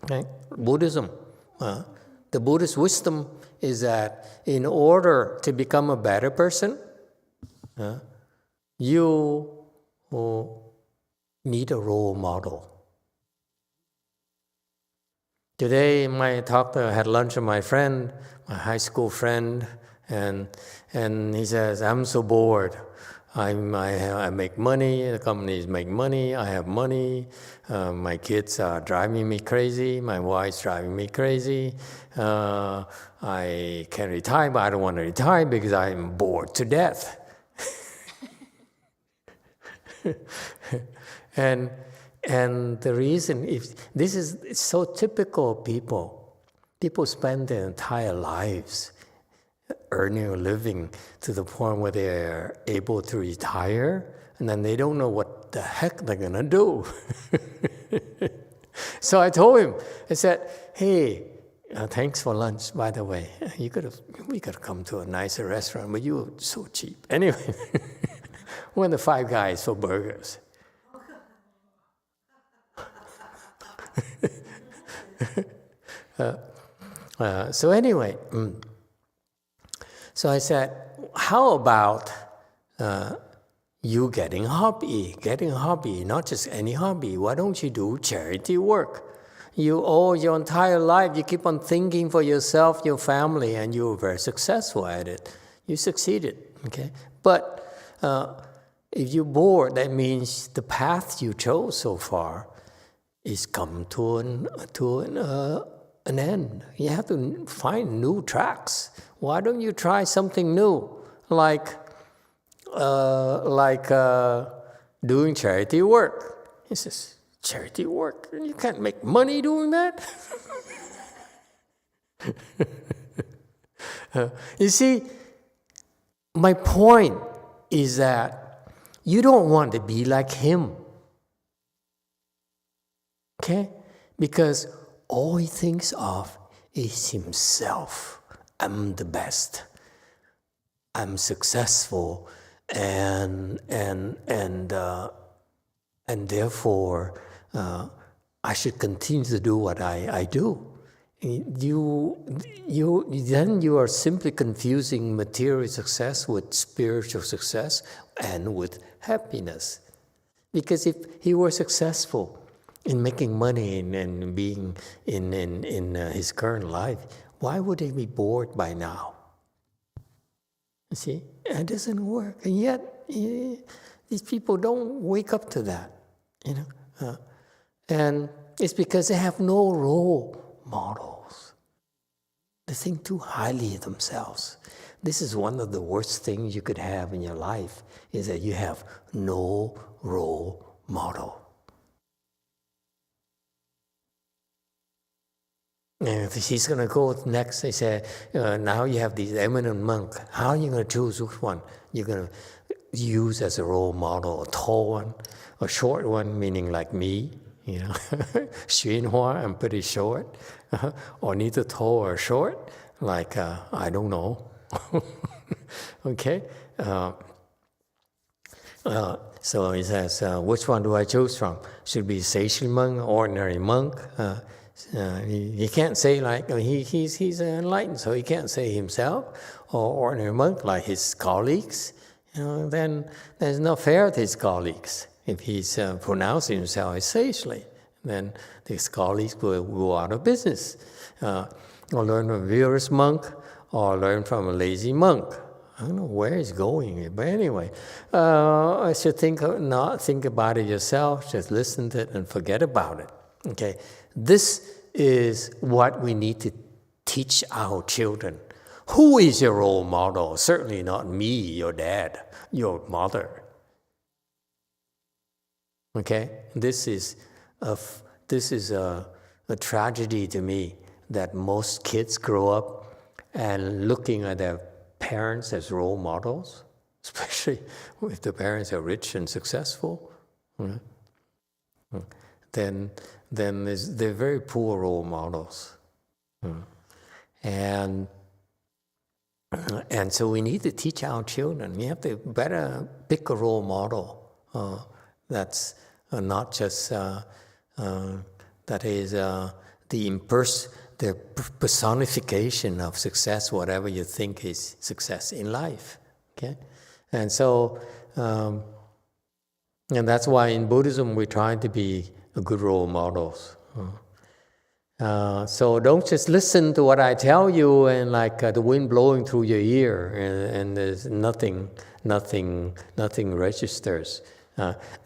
Okay, Buddhism. The Buddhist wisdom is that in order to become a better person, you need a role model. Today, I had lunch with my friend, my high school friend, and he says, I'm so bored. I make money, the companies make money, I have money, my kids are driving me crazy, my wife's driving me crazy, I can retire, but I don't want to retire because I'm bored to death. And the reason, it's so typical of people. People spend their entire lives earning a living to the point where they're able to retire, and then they don't know what the heck they're gonna do. So I told him, I said, hey, thanks for lunch, by the way. We could have come to a nicer restaurant, but you were so cheap. Anyway, we went to Five Guys for burgers. So anyway, so I said, how about you getting a hobby, not just any hobby. Why don't you do charity work? All your entire life, you keep on thinking for yourself, your family, and you were very successful at it. You succeeded, okay? But if you're bored, that means the path you chose so far is come to an end. You have to find new tracks. Why don't you try something new, like doing charity work? He says, charity work? You can't make money doing that? You see, my point is that you don't want to be like him. Okay? Because all he thinks of is himself. I'm the best. I'm successful, and therefore I should continue to do what I do. Then you are simply confusing material success with spiritual success and with happiness. Because if he were successful in making money and being in his current life, why would he be bored by now? You see, it doesn't work. And yet, these people don't wake up to that, you know. And it's because they have no role models. They think too highly of themselves. This is one of the worst things you could have in your life, is that you have no role model. And he's going to go next. They say, now you have these eminent monk. How are you going to choose which one you're going to use as a role model? A tall one, a short one, meaning like me, you know. YongHua, I'm pretty short. Or neither tall or short, like, I don't know. Okay? So he says, which one do I choose from? Should be sage monk, ordinary monk? He can't say like, he's enlightened, so he can't say himself, or ordinary monk like his colleagues. You know, then there's no fair to his colleagues. If he's pronouncing himself as sagely, then his colleagues will go out of business. Or learn from a vigorous monk, or learn from a lazy monk. I don't know where he's going, but anyway, I should not think about it yourself. Just listen to it and forget about it. Okay, this is what we need to teach our children. Who is your role model? Certainly not me, your dad, your mother. Okay, this is a tragedy to me, that most kids grow up and looking at their parents as role models, especially if the parents are rich and successful. Then they're very poor role models. And so we need to teach our children. We have to better pick a role model that's not just that is the personification of success, whatever you think is success in life. Okay, and so and that's why in Buddhism we try to be good role models. So don't just listen to what I tell you and like the wind blowing through your ear and there's nothing registers.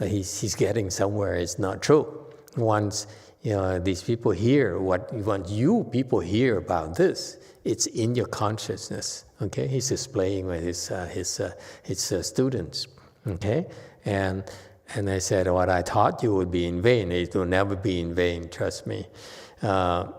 He's getting somewhere. It's not true. Once these people hear what you people hear about this, it's in your consciousness. Okay, he's displaying with his students. Okay, and I said what I taught you would be in vain. It will never be in vain. Trust me. So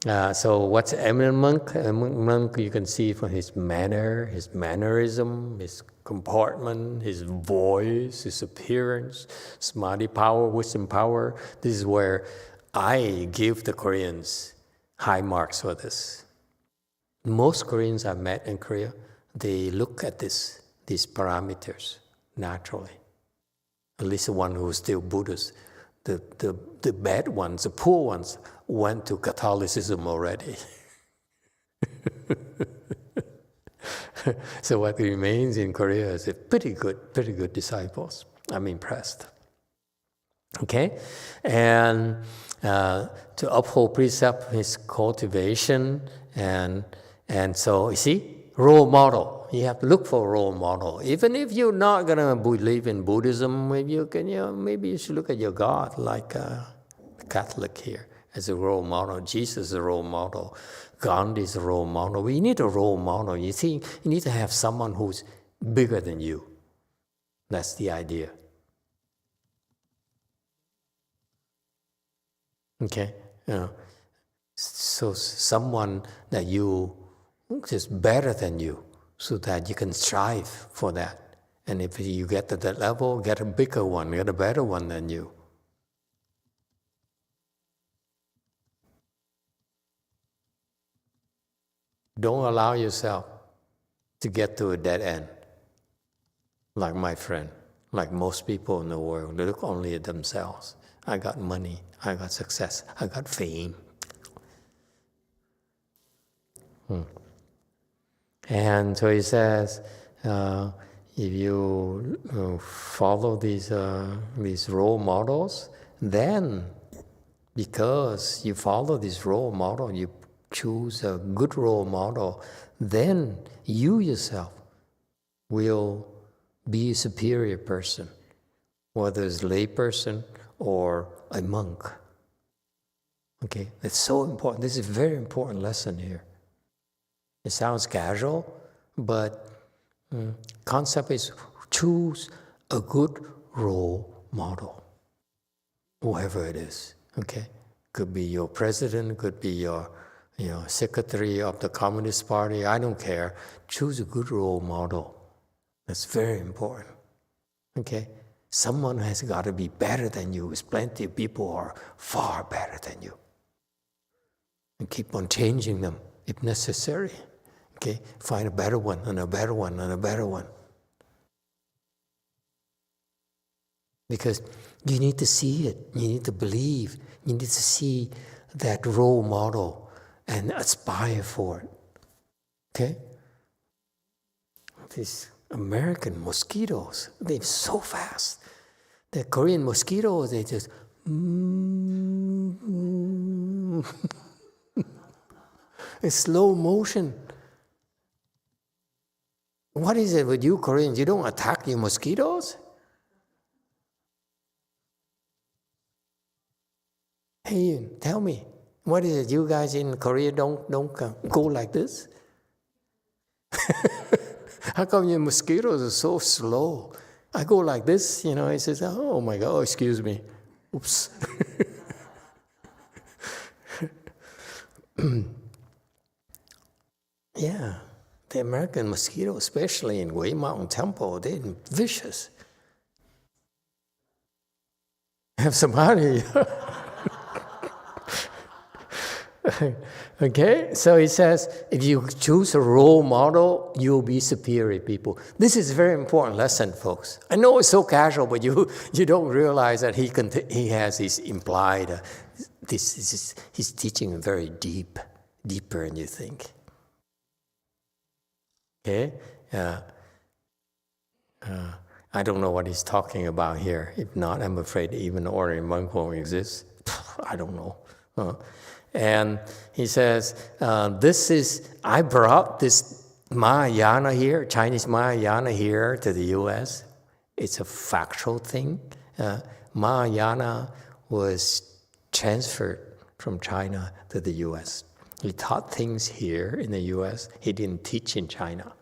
what's eminent monk? Monk, you can see from his manner, his mannerism, his comportment, his voice, his appearance, samadhi power, wisdom power. This is where I give the Koreans high marks for this. Most Koreans I've met in Korea, they look at these parameters naturally. At least the one who's still Buddhist. The bad ones, the poor ones, went to Catholicism already. So what remains in Korea is pretty good disciples. I'm impressed. Okay, and to uphold precept is cultivation, and so you see, role model. You have to look for a role model. Even if you're not gonna believe in Buddhism, maybe you should look at your God, like a Catholic here, as a role model. Jesus is a role model. Gandhi is a role model. We need a role model. You see, you need to have someone who's bigger than you. That's the idea. Okay, so someone that you is better than you, so that you can strive for that. And if you get to that level, get a bigger one, get a better one than you. Don't allow yourself to get to a dead end. Like my friend, like most people in the world, they look only at themselves. I got money, I got success, I got fame. And so he says, if you follow these role models, then because you follow this role model, you choose a good role model, then you yourself will be a superior person, whether it's a lay person or a monk. Okay, it's so important. This is a very important lesson here. It sounds casual, but concept is choose a good role model, whoever it is. Okay, could be your president, could be your secretary of the Communist Party. I don't care. Choose a good role model. That's very important. Okay, someone has got to be better than you. There's plenty of people who are far better than you, and keep on changing them if necessary. Okay, find a better one, and a better one, and a better one. Because you need to see it, you need to believe, you need to see that role model and aspire for it. Okay? These American mosquitoes, they're so fast. The Korean mosquitoes, they just in slow motion. What is it with you Koreans? You don't attack your mosquitoes? Hey, tell me, what is it? You guys in Korea don't go like this? How come your mosquitoes are so slow? I go like this, he says, oh my God, excuse me. Oops. Yeah. The American mosquito, especially in Wei Mountain Temple, they're vicious. Have samadhi. Okay, so he says, if you choose a role model, you'll be superior people. This is a very important lesson, folks. I know it's so casual, but you don't realize that he has this implied, he's teaching very deeper than you think. Okay, I don't know what he's talking about here. If not, I'm afraid even ordinary monk won't exist. I don't know. And he says, I brought this Mahayana here, Chinese Mahayana here to the U.S. It's a factual thing. Mahayana was transferred from China to the U.S. He taught things here in the U.S. He didn't teach in China.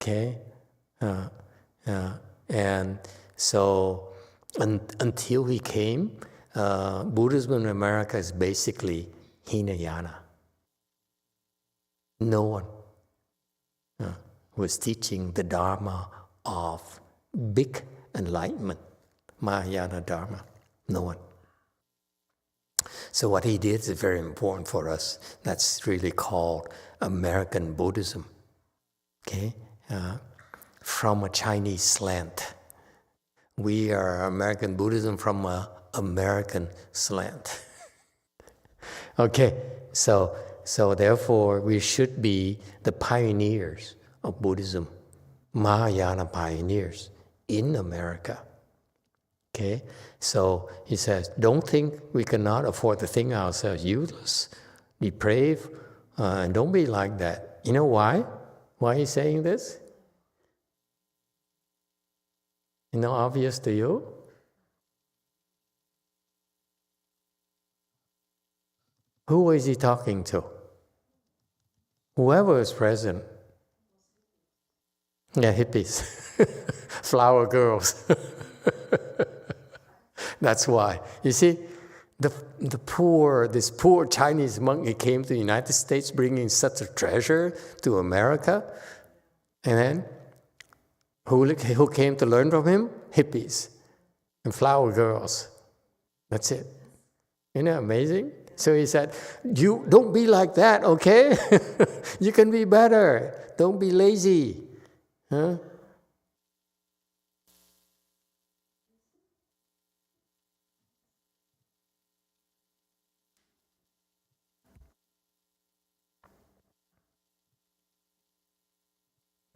Okay? And so until he came, Buddhism in America is basically Hinayana. No one was teaching the Dharma of big enlightenment, Mahayana Dharma. No one. So what he did is very important for us. That's really called American Buddhism. Okay? From a Chinese slant. We are American Buddhism from an American slant. Okay, so therefore we should be the pioneers of Buddhism, Mahayana pioneers in America. Okay, so he says, don't think we cannot afford to think ourselves useless, depraved, and don't be like that. You know why? Why he's saying this? You know, obvious to you? Who is he talking to? Whoever is present. Yeah, hippies. Flower girls. That's why. You see, this poor Chinese monk, he came to the United States bringing such a treasure to America. And then, who came to learn from him? Hippies and flower girls. That's it. Isn't that amazing? So he said, you don't be like that, okay? You can be better. Don't be lazy. Huh?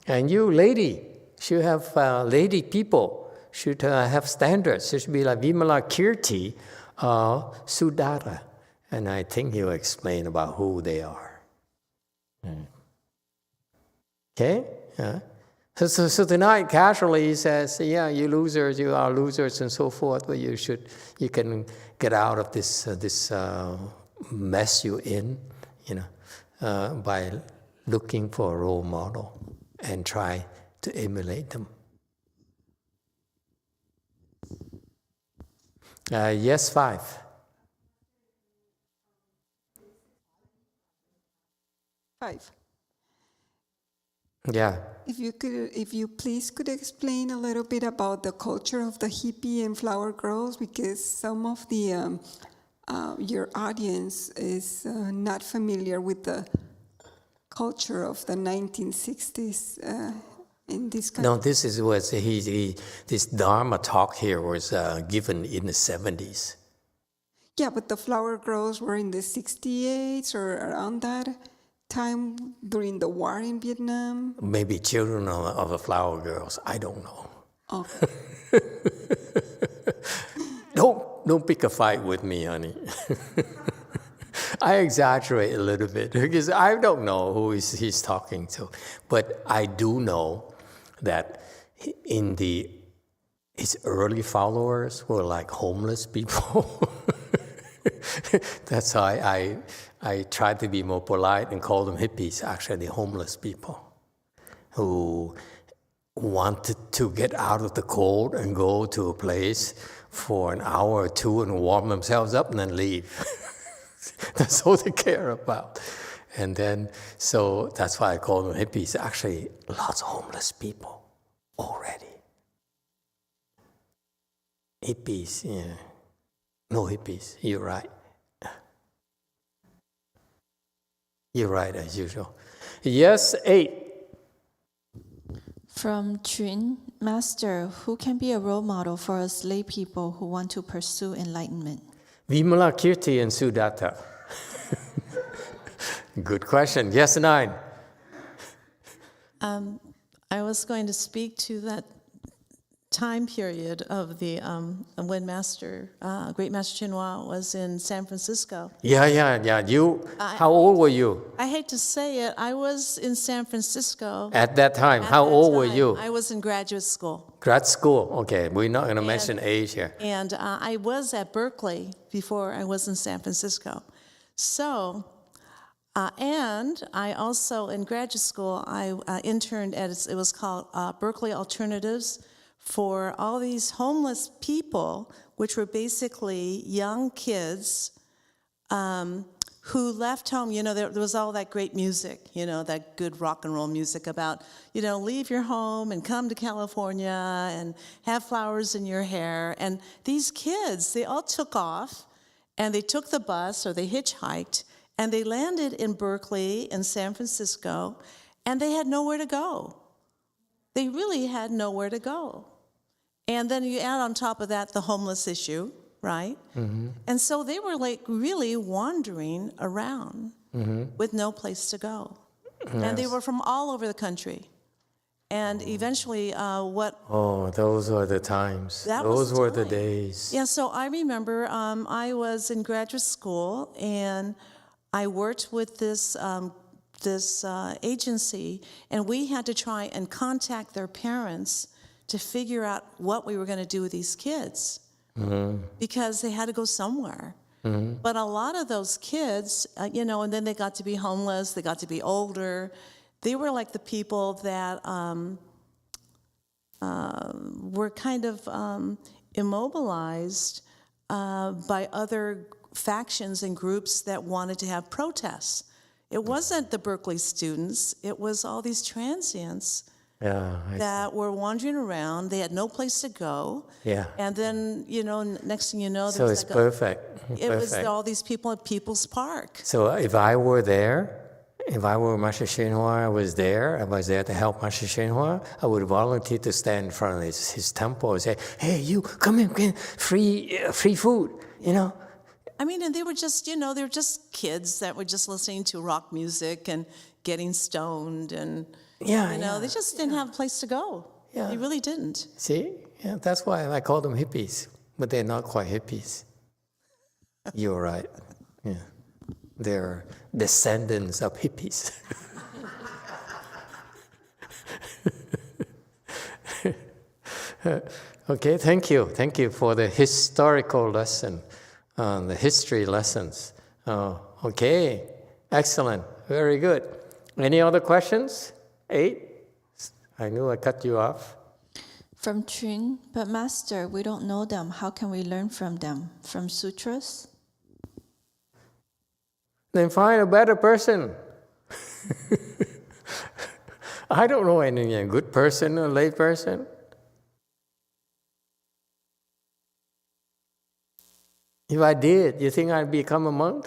And you, lady, should have lady people, should have standards. It should be like Vimala Kirti, Sudatta. And I think he'll explain about who they are. Okay? So tonight, casually, he says, yeah, you losers, you are losers and so forth, but you can get out of this mess you're in, by looking for a role model and try to emulate them. Yes, 5. Yeah. If you please could explain a little bit about the culture of the hippie and flower girls, because some of the your audience is not familiar with the culture of the 1960s in this country. No, this Dharma talk here was given in the 70s. Yeah, but the flower girls were in the 68s or around that time during the war in Vietnam. Maybe children of the flower girls. I don't know. Okay. Don't pick a fight with me, honey. I exaggerate a little bit because I don't know who he's talking to. But I do know that his early followers were like homeless people. That's why I tried to be more polite and call them hippies, actually homeless people who wanted to get out of the cold and go to a place for an hour or two and warm themselves up and then leave. That's all they care about. And then, so that's why I call them hippies. Actually, lots of homeless people already. Hippies, yeah. No hippies, you're right. You're right, as usual. Yes, 8. From Chun, Master, who can be a role model for us lay people who want to pursue enlightenment? Vimala Kirti and Sudatta. Good question. Yes, 9. I was going to speak to time period of the when Great Master Chenhua was in San Francisco. Yeah. How old were you I hate to say it, I was in San Francisco. at that time? At How that old were time. you? I was in graduate school. Grad school. Okay, we're not going to mention age here. And I was at Berkeley before I was in San Francisco. So, and I also, in graduate school, I interned at, it was called Berkeley Alternatives for all these homeless people, which were basically young kids who left home. You know, there was all that great music, you know, that good rock and roll music about, you know, leave your home and come to California and have flowers in your hair. And these kids, they all took off and they took the bus or they hitchhiked and they landed in Berkeley in San Francisco and they had nowhere to go. They really had nowhere to go. And then you add on top of that the homeless issue, right? Mm-hmm. And so they were like really wandering around with no place to go. Yes. And they were from all over the country. And eventually Oh, those were the times. Those were the days. Yeah, so I remember I was in graduate school and I worked with this agency, and we had to try and contact their parents to figure out what we were going to do with these kids. Mm-hmm. Because they had to go somewhere. Mm-hmm. But a lot of those kids, you know, and then they got to be homeless, they got to be older. They were like the people that were kind of immobilized by other factions and groups that wanted to have protests. It wasn't the Berkeley students, it was all these transients. That were wandering around. They had no place to go. Yeah. And then, you know, next thing you know, so it's like perfect. It was all these people at People's Park. So if I were there, if I were Master Shenhua, I was there to help Master Shenhua, I would volunteer to stand in front of his temple and say, hey, you, come in, free food, you know. I mean, and they were just, you know, they were just kids that were just listening to rock music and getting stoned and... Yeah, you know, they just didn't have a place to go. Yeah. They really didn't. See? Yeah, that's why I call them hippies, but they're not quite hippies. You're right. Yeah. They're descendants of hippies. Okay, thank you. Thank you for the historical lesson, the history lessons. Okay, excellent. Very good. Any other questions? 8? I knew I cut you off. From Chun, but Master, we don't know them. How can we learn from them? From sutras? Then find a better person. I don't know any good person or lay person. If I did, you think I'd become a monk?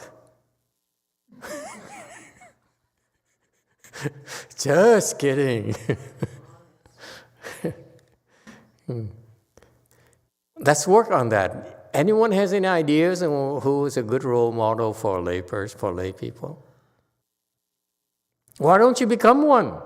Just kidding. Let's work on that. Anyone has any ideas on who is a good role model for lay people? Why don't you become one?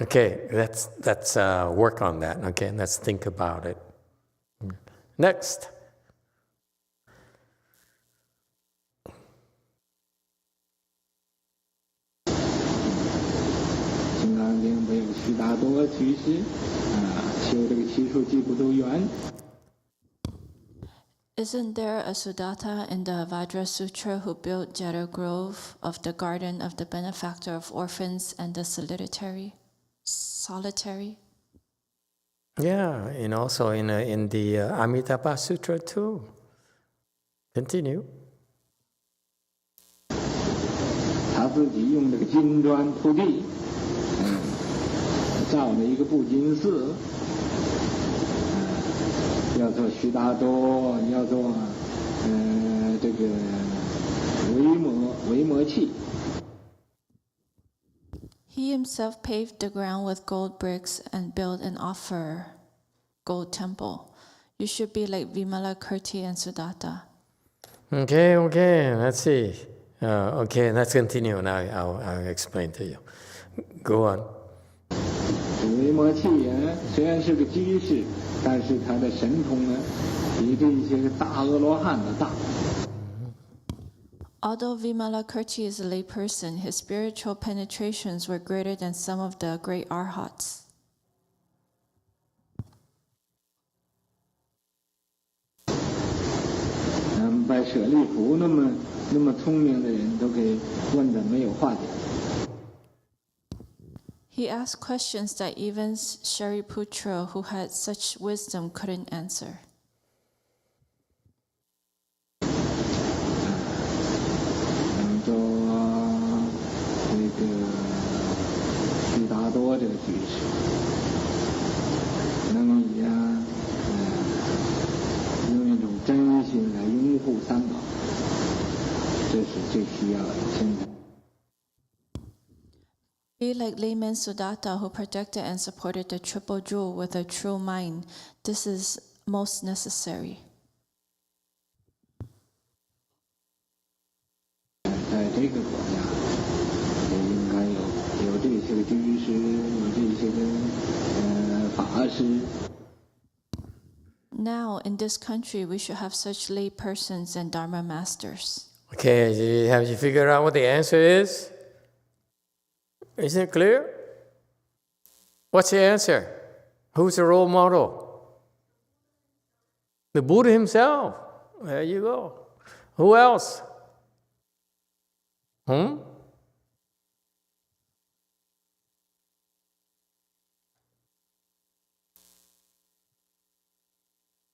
Okay, let's work on that. Okay, let's think about it. Next. Isn't there a Sudatta in the Vajra Sutra who built Jeta Grove of the garden of the benefactor of orphans and the solitary? Yeah, and also in the Amitabha Sutra too. Continue. 他自己用这个金砖铺地，造了一个布金寺，要做须达多，要做这个维摩器。 He himself paved the ground with gold bricks and built an offer gold temple. You should be like Vimala, Kirti, and Sudatta. Okay, let's see. Okay, let's continue, and I'll explain to you. Go on. 维摩契言虽然是个居士，但是他的神通呢，比这些个大阿罗汉的大。 Although Vimalakirti is a layperson, his spiritual penetrations were greater than some of the great arhats. 把舍利弗那么聪明的人都给问得没有话讲。 He asked questions that even Shariputra, who had such wisdom, couldn't answer. 做这个悉达多这个居士，能以用一种真心来拥护三宝，这是最需要的现在。 Be like layman Sudatta, who protected and supported the triple jewel with a true mind. This is most necessary. 在这个国家，也应该有这些个居士，有这些个法师。 Now, in this country, we should have such lay persons and Dharma masters. Okay, have you figured out what the answer is? Isn't it clear? What's the answer? Who's the role model? The Buddha himself. There you go. Who else?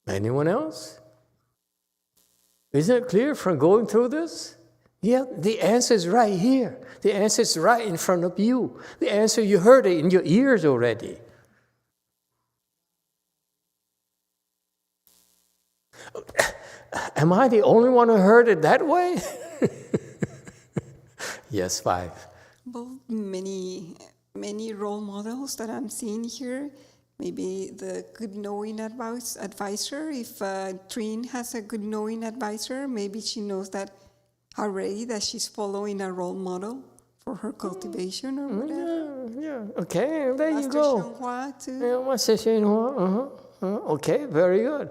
Anyone else? Isn't it clear from going through this? Yeah, the answer is right here. The answer is right in front of you. The answer, you heard it in your ears already. Am I the only one who heard it that way? Yes, 5. Well, many role models that I'm seeing here. Maybe the good knowing advisor. If Trin has a good knowing advisor, maybe she knows that already that she's following a role model for her cultivation or whatever. Yeah. Okay, there you Master go. YongHua too. Yeah, Master YongHua. Okay, very good.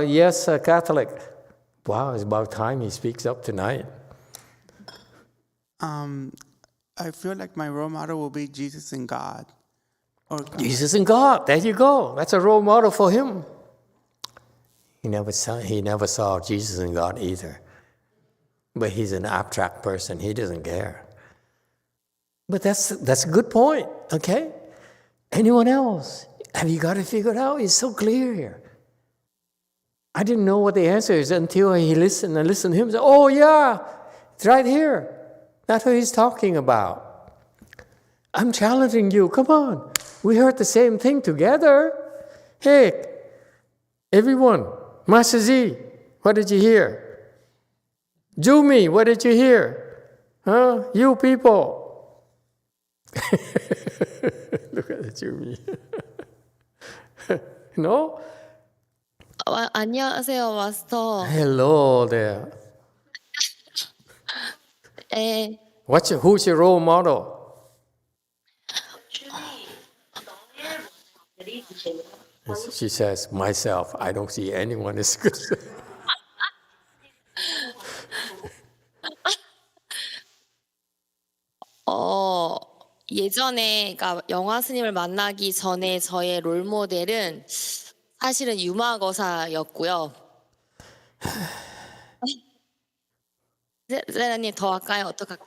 Yes, Catholic. Wow, it's about time he speaks up tonight. I feel like my role model will be Jesus and God. Or God. Jesus and God, there you go. That's a role model for him. He never saw Jesus and God either. But he's an abstract person. He doesn't care. But that's a good point, okay? Anyone else? Have you got it figured out? It's so clear here. I didn't know what the answer is until he listened to him and said, oh yeah, it's right here. That's what he's talking about. I'm challenging you. Come on. We heard the same thing together. Hey, everyone. Master Z, what did you hear? Jumi, what did you hear? Huh? You people. Look at the Jumi. No? 안녕하세요, 마스터. Hello there. 네, Who's your role model? She says, myself. I don't see anyone as good. 예전에, 그러니까 영화 스님을 만나기 전에 저의 롤 모델은 사실은 유마거사였고요. 세라님 더 할까요? 어떡할까요?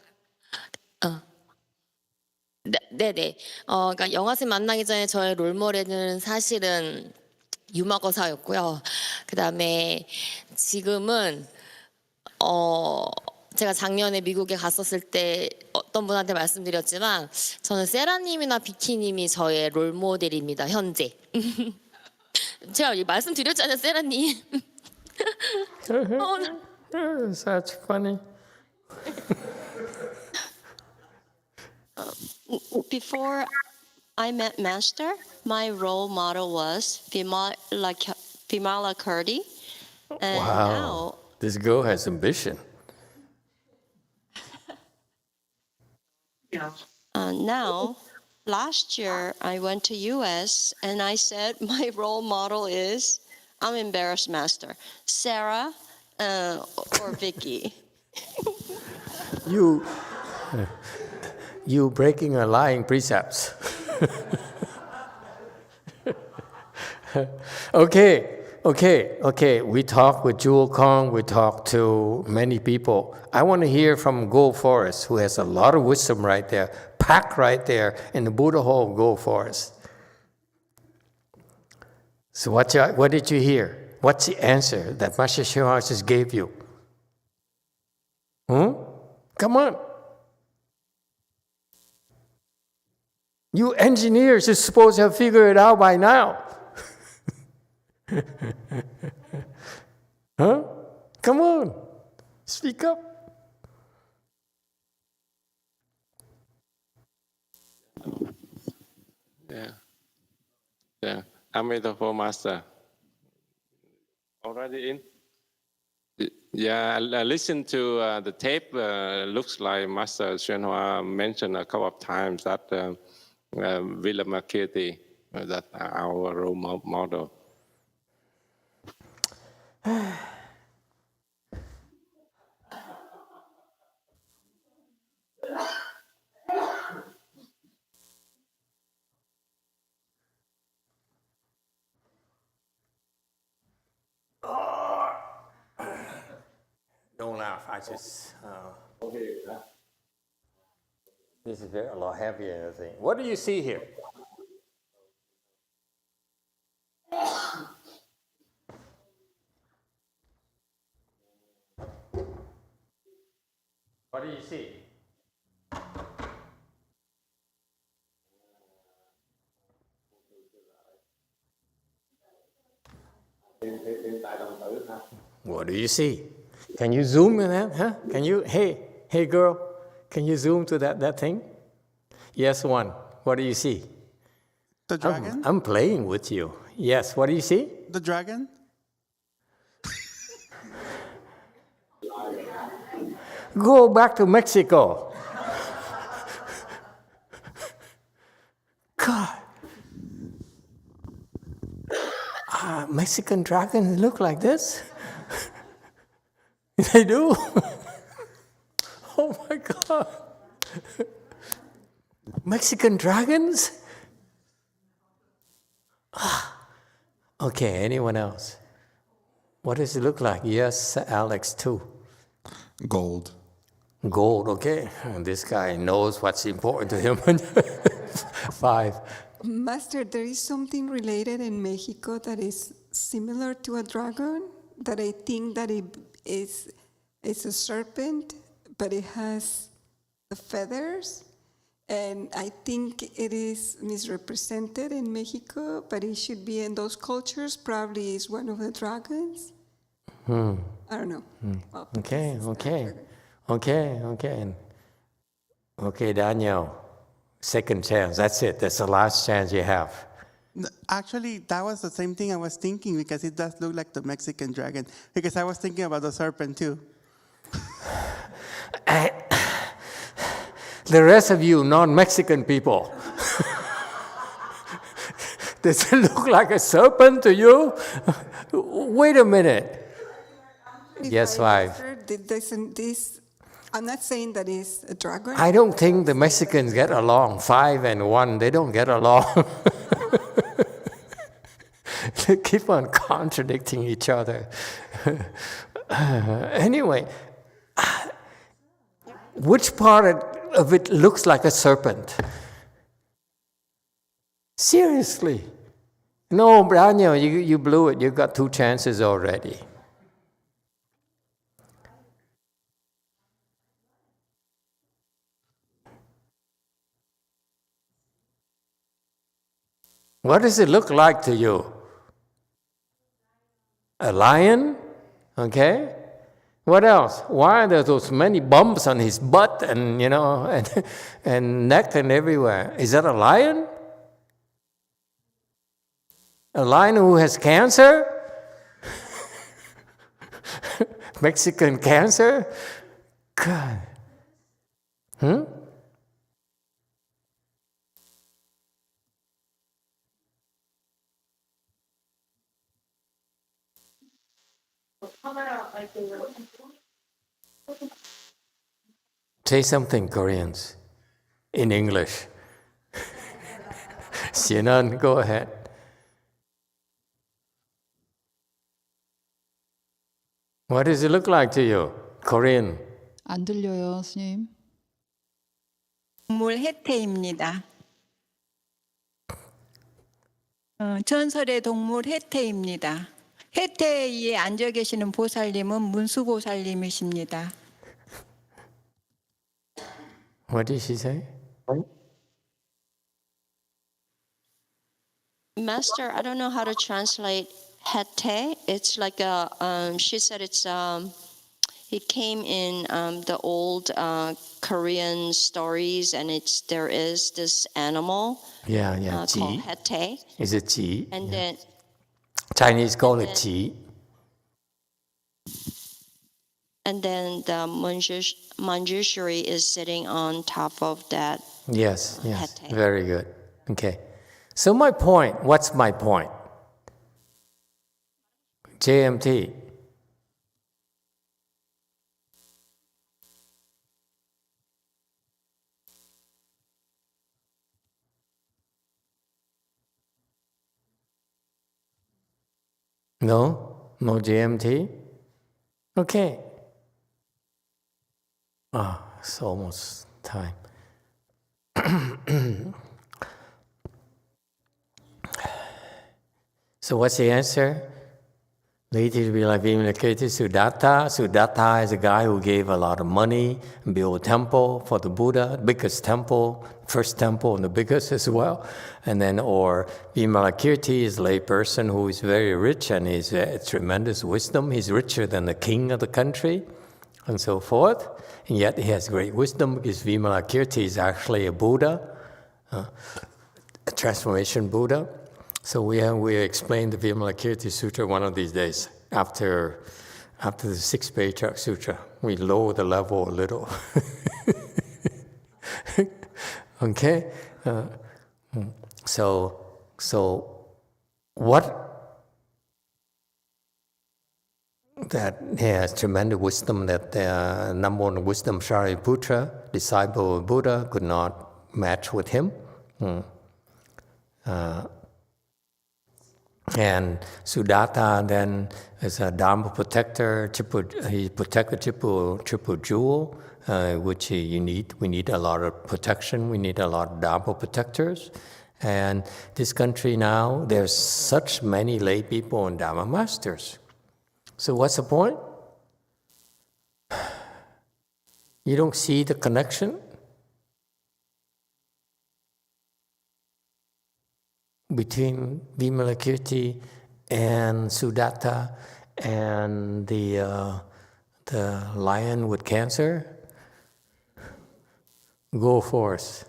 네네. 그러니까 영화 스님 만나기 전에 저의 롤 모델은 사실은 유마거사였고요. 그다음에 지금은 제가 작년에 미국에 갔었을 때 어떤 분한테 말씀드렸지만 저는 세라님이나 비키님이 저의 롤 모델입니다. 현재. 제가 말씀드렸잖아요, 세라님. Such funny. Before I met Master, my role model was Vimalakirti. And Wow. now, This girl has ambition. Now, last year I went to US and I said my role model is, I'm embarrassed master, Sarah or Vicky. You breaking a lying precepts. Okay. We talk with Jewel Kong. We talk to many people. I want to hear from Gold Forest, who has a lot of wisdom right there, packed right there in the Buddha Hall of Gold Forest. So what did you hear? What's the answer that Master Shihar just gave you? Come on. You engineers are supposed to have figured it out by now. Huh? Come on. Speak up. Yeah. Emitofuo Master. Already in? Yeah, I listened to the tape. Looks like Master YongHua mentioned a couple of times that Vilamakirti, that our role model. Don't laugh. I just. This is a lot heavier than I think. What do you see here? What do you see? What do you see? Can you zoom in that? Huh? Can you? Hey girl, can you zoom to that thing? Yes, one. What do you see? The dragon? I'm playing with you. Yes, what do you see? The dragon? Go back to Mexico. God. Mexican dragons look like this? They do? Oh my God. Mexican dragons? Okay, anyone else? What does it look like? Yes, Alex, too. Gold. Gold, okay. This guy knows what's important to him. 5. Master, there is something related in Mexico that is similar to a dragon, that I think that it's a serpent, but it has the feathers. And I think it is misrepresented in Mexico, but it should be in those cultures. Probably is one of the dragons. I don't know. Well, Okay, Daniel. Second chance. That's it. That's the last chance you have. Actually, that was the same thing I was thinking, because it does look like the Mexican dragon. Because I was thinking about the serpent too. The rest of you non-Mexican people, does it look like a serpent to you? Wait a minute. Yes, 5. I'm not saying that it's a dragon. I don't think the Mexicans get along. 5 and 1, they don't get along. They keep on contradicting each other. Anyway, which part of it looks like a serpent? Seriously. No, Daniel, you blew it. You got 2 chances already. What does it look like to you? A lion? Okay. What else? Why are there those many bumps on his butt and, and neck and everywhere? Is that a lion? A lion who has cancer? Mexican cancer? God. Say something, Koreans, in English. Xianan, go ahead. What does it look like to you, Korean? 안 들려요, 스님. 동물 해태입니다. 전설의 동물 해태입니다. 해태에 앉아 계시는 보살님은 문수보살님이십니다. What did she say? Master, I don't know how to translate hete. It's like she said it came in the old Korean stories, and there is this animal called hete. Is it ji? And then Chinese call it ji. And then the Manjushri is sitting on top of that. Yes, hete. very good. Okay. So my point, what's my point? JMT. No? No JMT? Okay. It's almost time. So what's the answer? Later to be like Vimalakirti Sudatta. Sudatta is a guy who gave a lot of money and built a temple for the Buddha, biggest temple, first temple and the biggest as well. And then, or Vimalakirti is a lay person who is very rich and is tremendous wisdom. He's richer than the king of the country and so forth. And yet he has great wisdom because Vimalakirti is actually a Buddha, a transformation Buddha. So we explain the Vimalakirti Sutra one of these days after the 6th Patriarch Sutra. We lower the level a little. Okay? So what that he has tremendous wisdom that number one wisdom Shariputra, disciple of Buddha, could not match with him. And Sudatta then is a Dharma protector. He protected triple jewel, which we need a lot of protection. We need a lot of Dharma protectors. And this country now, there's such many lay people and Dharma masters. So what's the point? You don't see the connection between Vimalakirti and Sudatta and the lion with cancer? Go forth.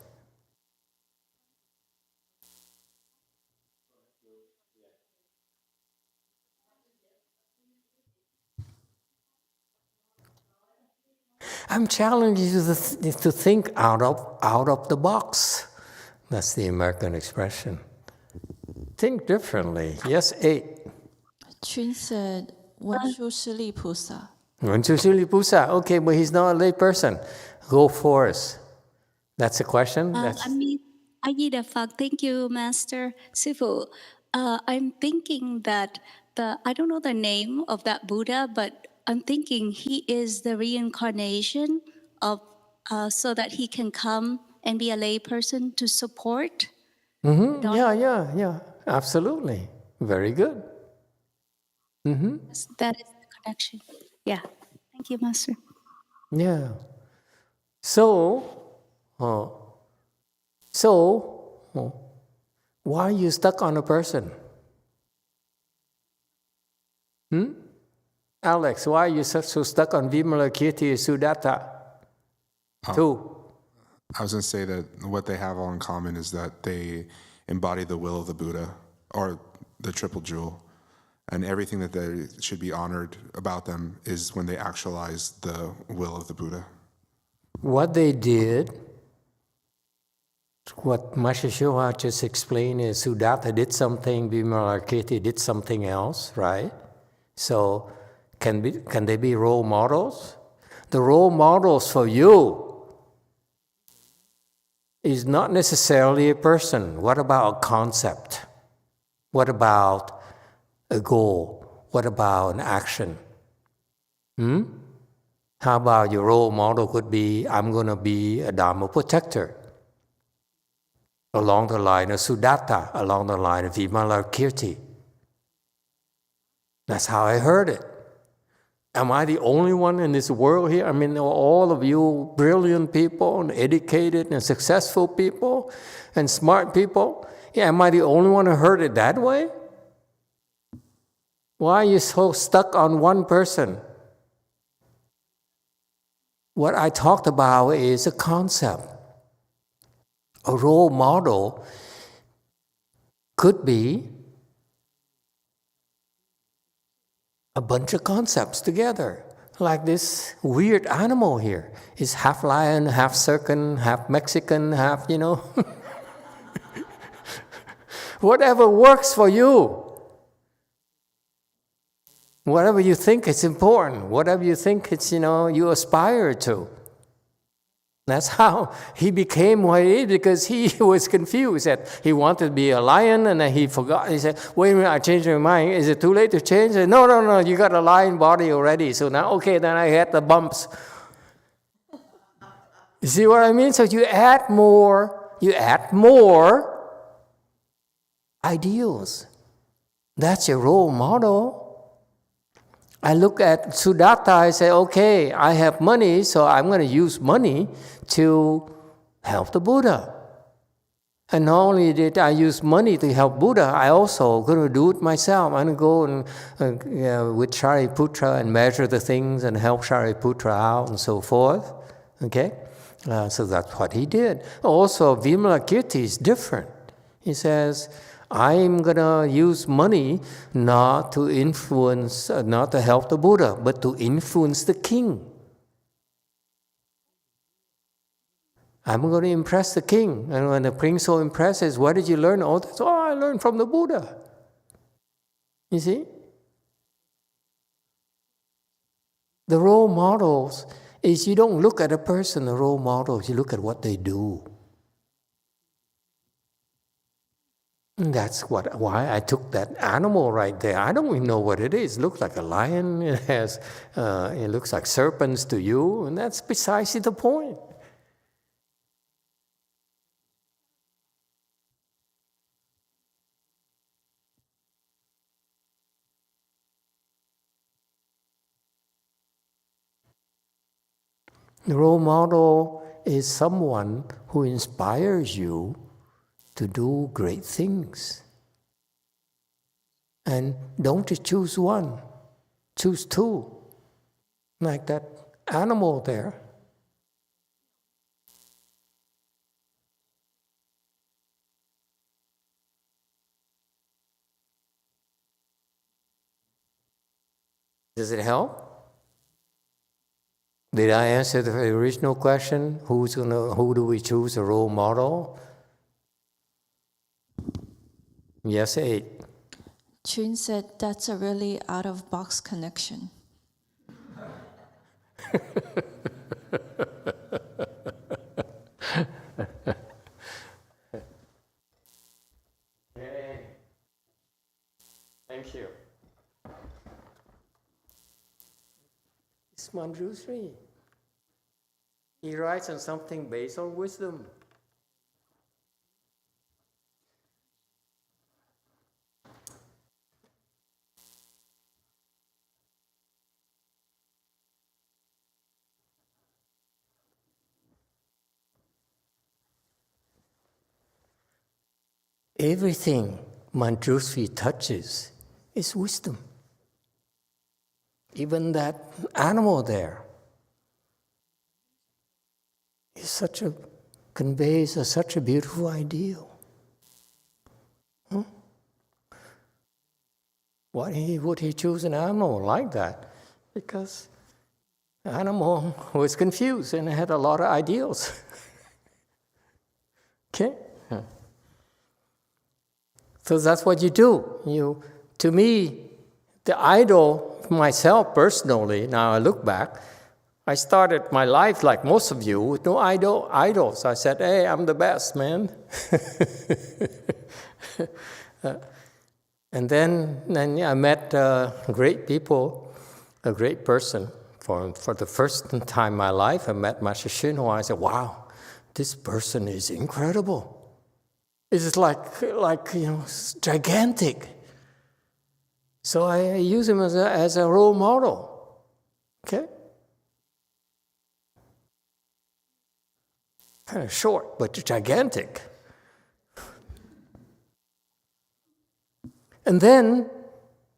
I'm challenging you to think out of the box. That's the American expression. Think differently. Yes, 8. Chun said, 文殊师利菩萨. Pusa. Okay, but he's not a lay person. Go forth. That's a question? I need a fuck. Thank you, Master Sifu. I'm thinking that I don't know the name of that Buddha, but I'm thinking he is the reincarnation of, so that he can come and be a lay person to support. Mm-hmm. Yeah. Absolutely. Very good. Mm-hmm. That is the connection. Yeah. Thank you, Master. Yeah. So, why are you stuck on a person? Alex, why are you so stuck on Vimalakirti Sudatta? 2. I was going to say that what they have all in common is that they embody the will of the Buddha, or the triple jewel. And everything that they should be honored about them is when they actualize the will of the Buddha. What they did, what Master YongHua just explained is Sudatta did something, Vimalakirti did something else, right? So Can they be role models? The role models for you is not necessarily a person. What about a concept? What about a goal? What about an action? How about your role model could be, I'm going to be a Dharma protector, along the line of Sudatta, along the line of Vimalakirti. That's how I heard it. Am I the only one in this world here? I mean, all of you brilliant people and educated and successful people and smart people, am I the only one who heard it that way? Why are you so stuck on one person? What I talked about is a concept. A role model could be a bunch of concepts together, like this weird animal here. It's half lion, half serpent, half Mexican, half, whatever works for you. Whatever you think is important, whatever you think it's, you aspire to. That's how he became what he is, because he was confused that he wanted to be a lion and then he forgot. He said, wait a minute, I changed my mind. Is it too late to change? Said, no, you got a lion body already. So now, okay, then I had the bumps. You see what I mean? So you add more ideals. That's your role model. I look at Sudatta, I say, okay, I have money, so I'm going to use money to help the Buddha. And not only did I use money to help Buddha, I also going to do it myself. I'm going to go with Shariputra and measure the things and help Shariputra out and so forth. Okay? So that's what he did. Also, Vimalakirti is different. He says, I'm going to use money not to influence, not to help the Buddha, but to influence the king. I'm going to impress the king. And when the king so impresses, where did you learn all this? Oh, I learned from the Buddha. You see? The role models is you don't look at a person, the role models, you look at what they do. And that's why I took that animal right there. I don't even know what it is. It looks like a lion. It looks like serpents to you, and that's precisely the point. The role model is someone who inspires you to do great things. And don't just choose one, choose two. Like that animal there. Does it help? Did I answer the original question? Who do we choose a role model? Yes, 8. Chun said that's a really out-of-box connection. Okay. Thank you. It's Manjushri. He writes on something based on wisdom. Everything Manjushri touches is wisdom. Even that animal there is conveys such a beautiful ideal. Why would he choose an animal like that? Because the animal was confused and had a lot of ideals. Okay? So that's what you do. To me, the idol myself personally, now I look back, I started my life like most of you with no idols. I said, hey, I'm the best, man. And then I met great people, a great person. For the first time in my life, I met Master YongHua. I said, wow, this person is incredible. It's like gigantic. So I use him as a role model. Okay? Kind of short, but gigantic. And then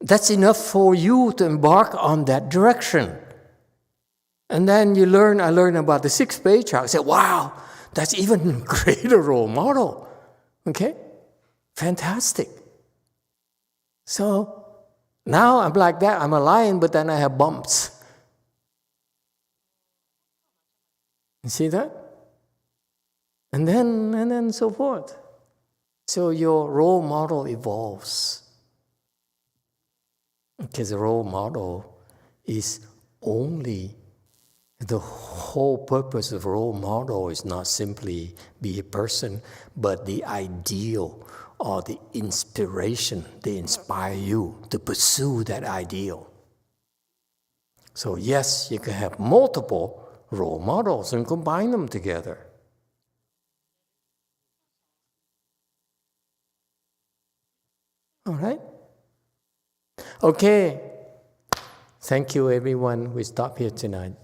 that's enough for you to embark on that direction. And then I learn about the 6 patriarchs. I said, wow, that's even greater role model. Okay? Fantastic. So now I'm like that. I'm a lion, but then I have bumps. You see that? And then so forth. So your role model evolves. Because the role model is only, the whole purpose of role model is not simply be a person, but the ideal or the inspiration. They inspire you to pursue that ideal. So yes, you can have multiple role models and combine them together. All right? Okay. Thank you, everyone. We stop here tonight.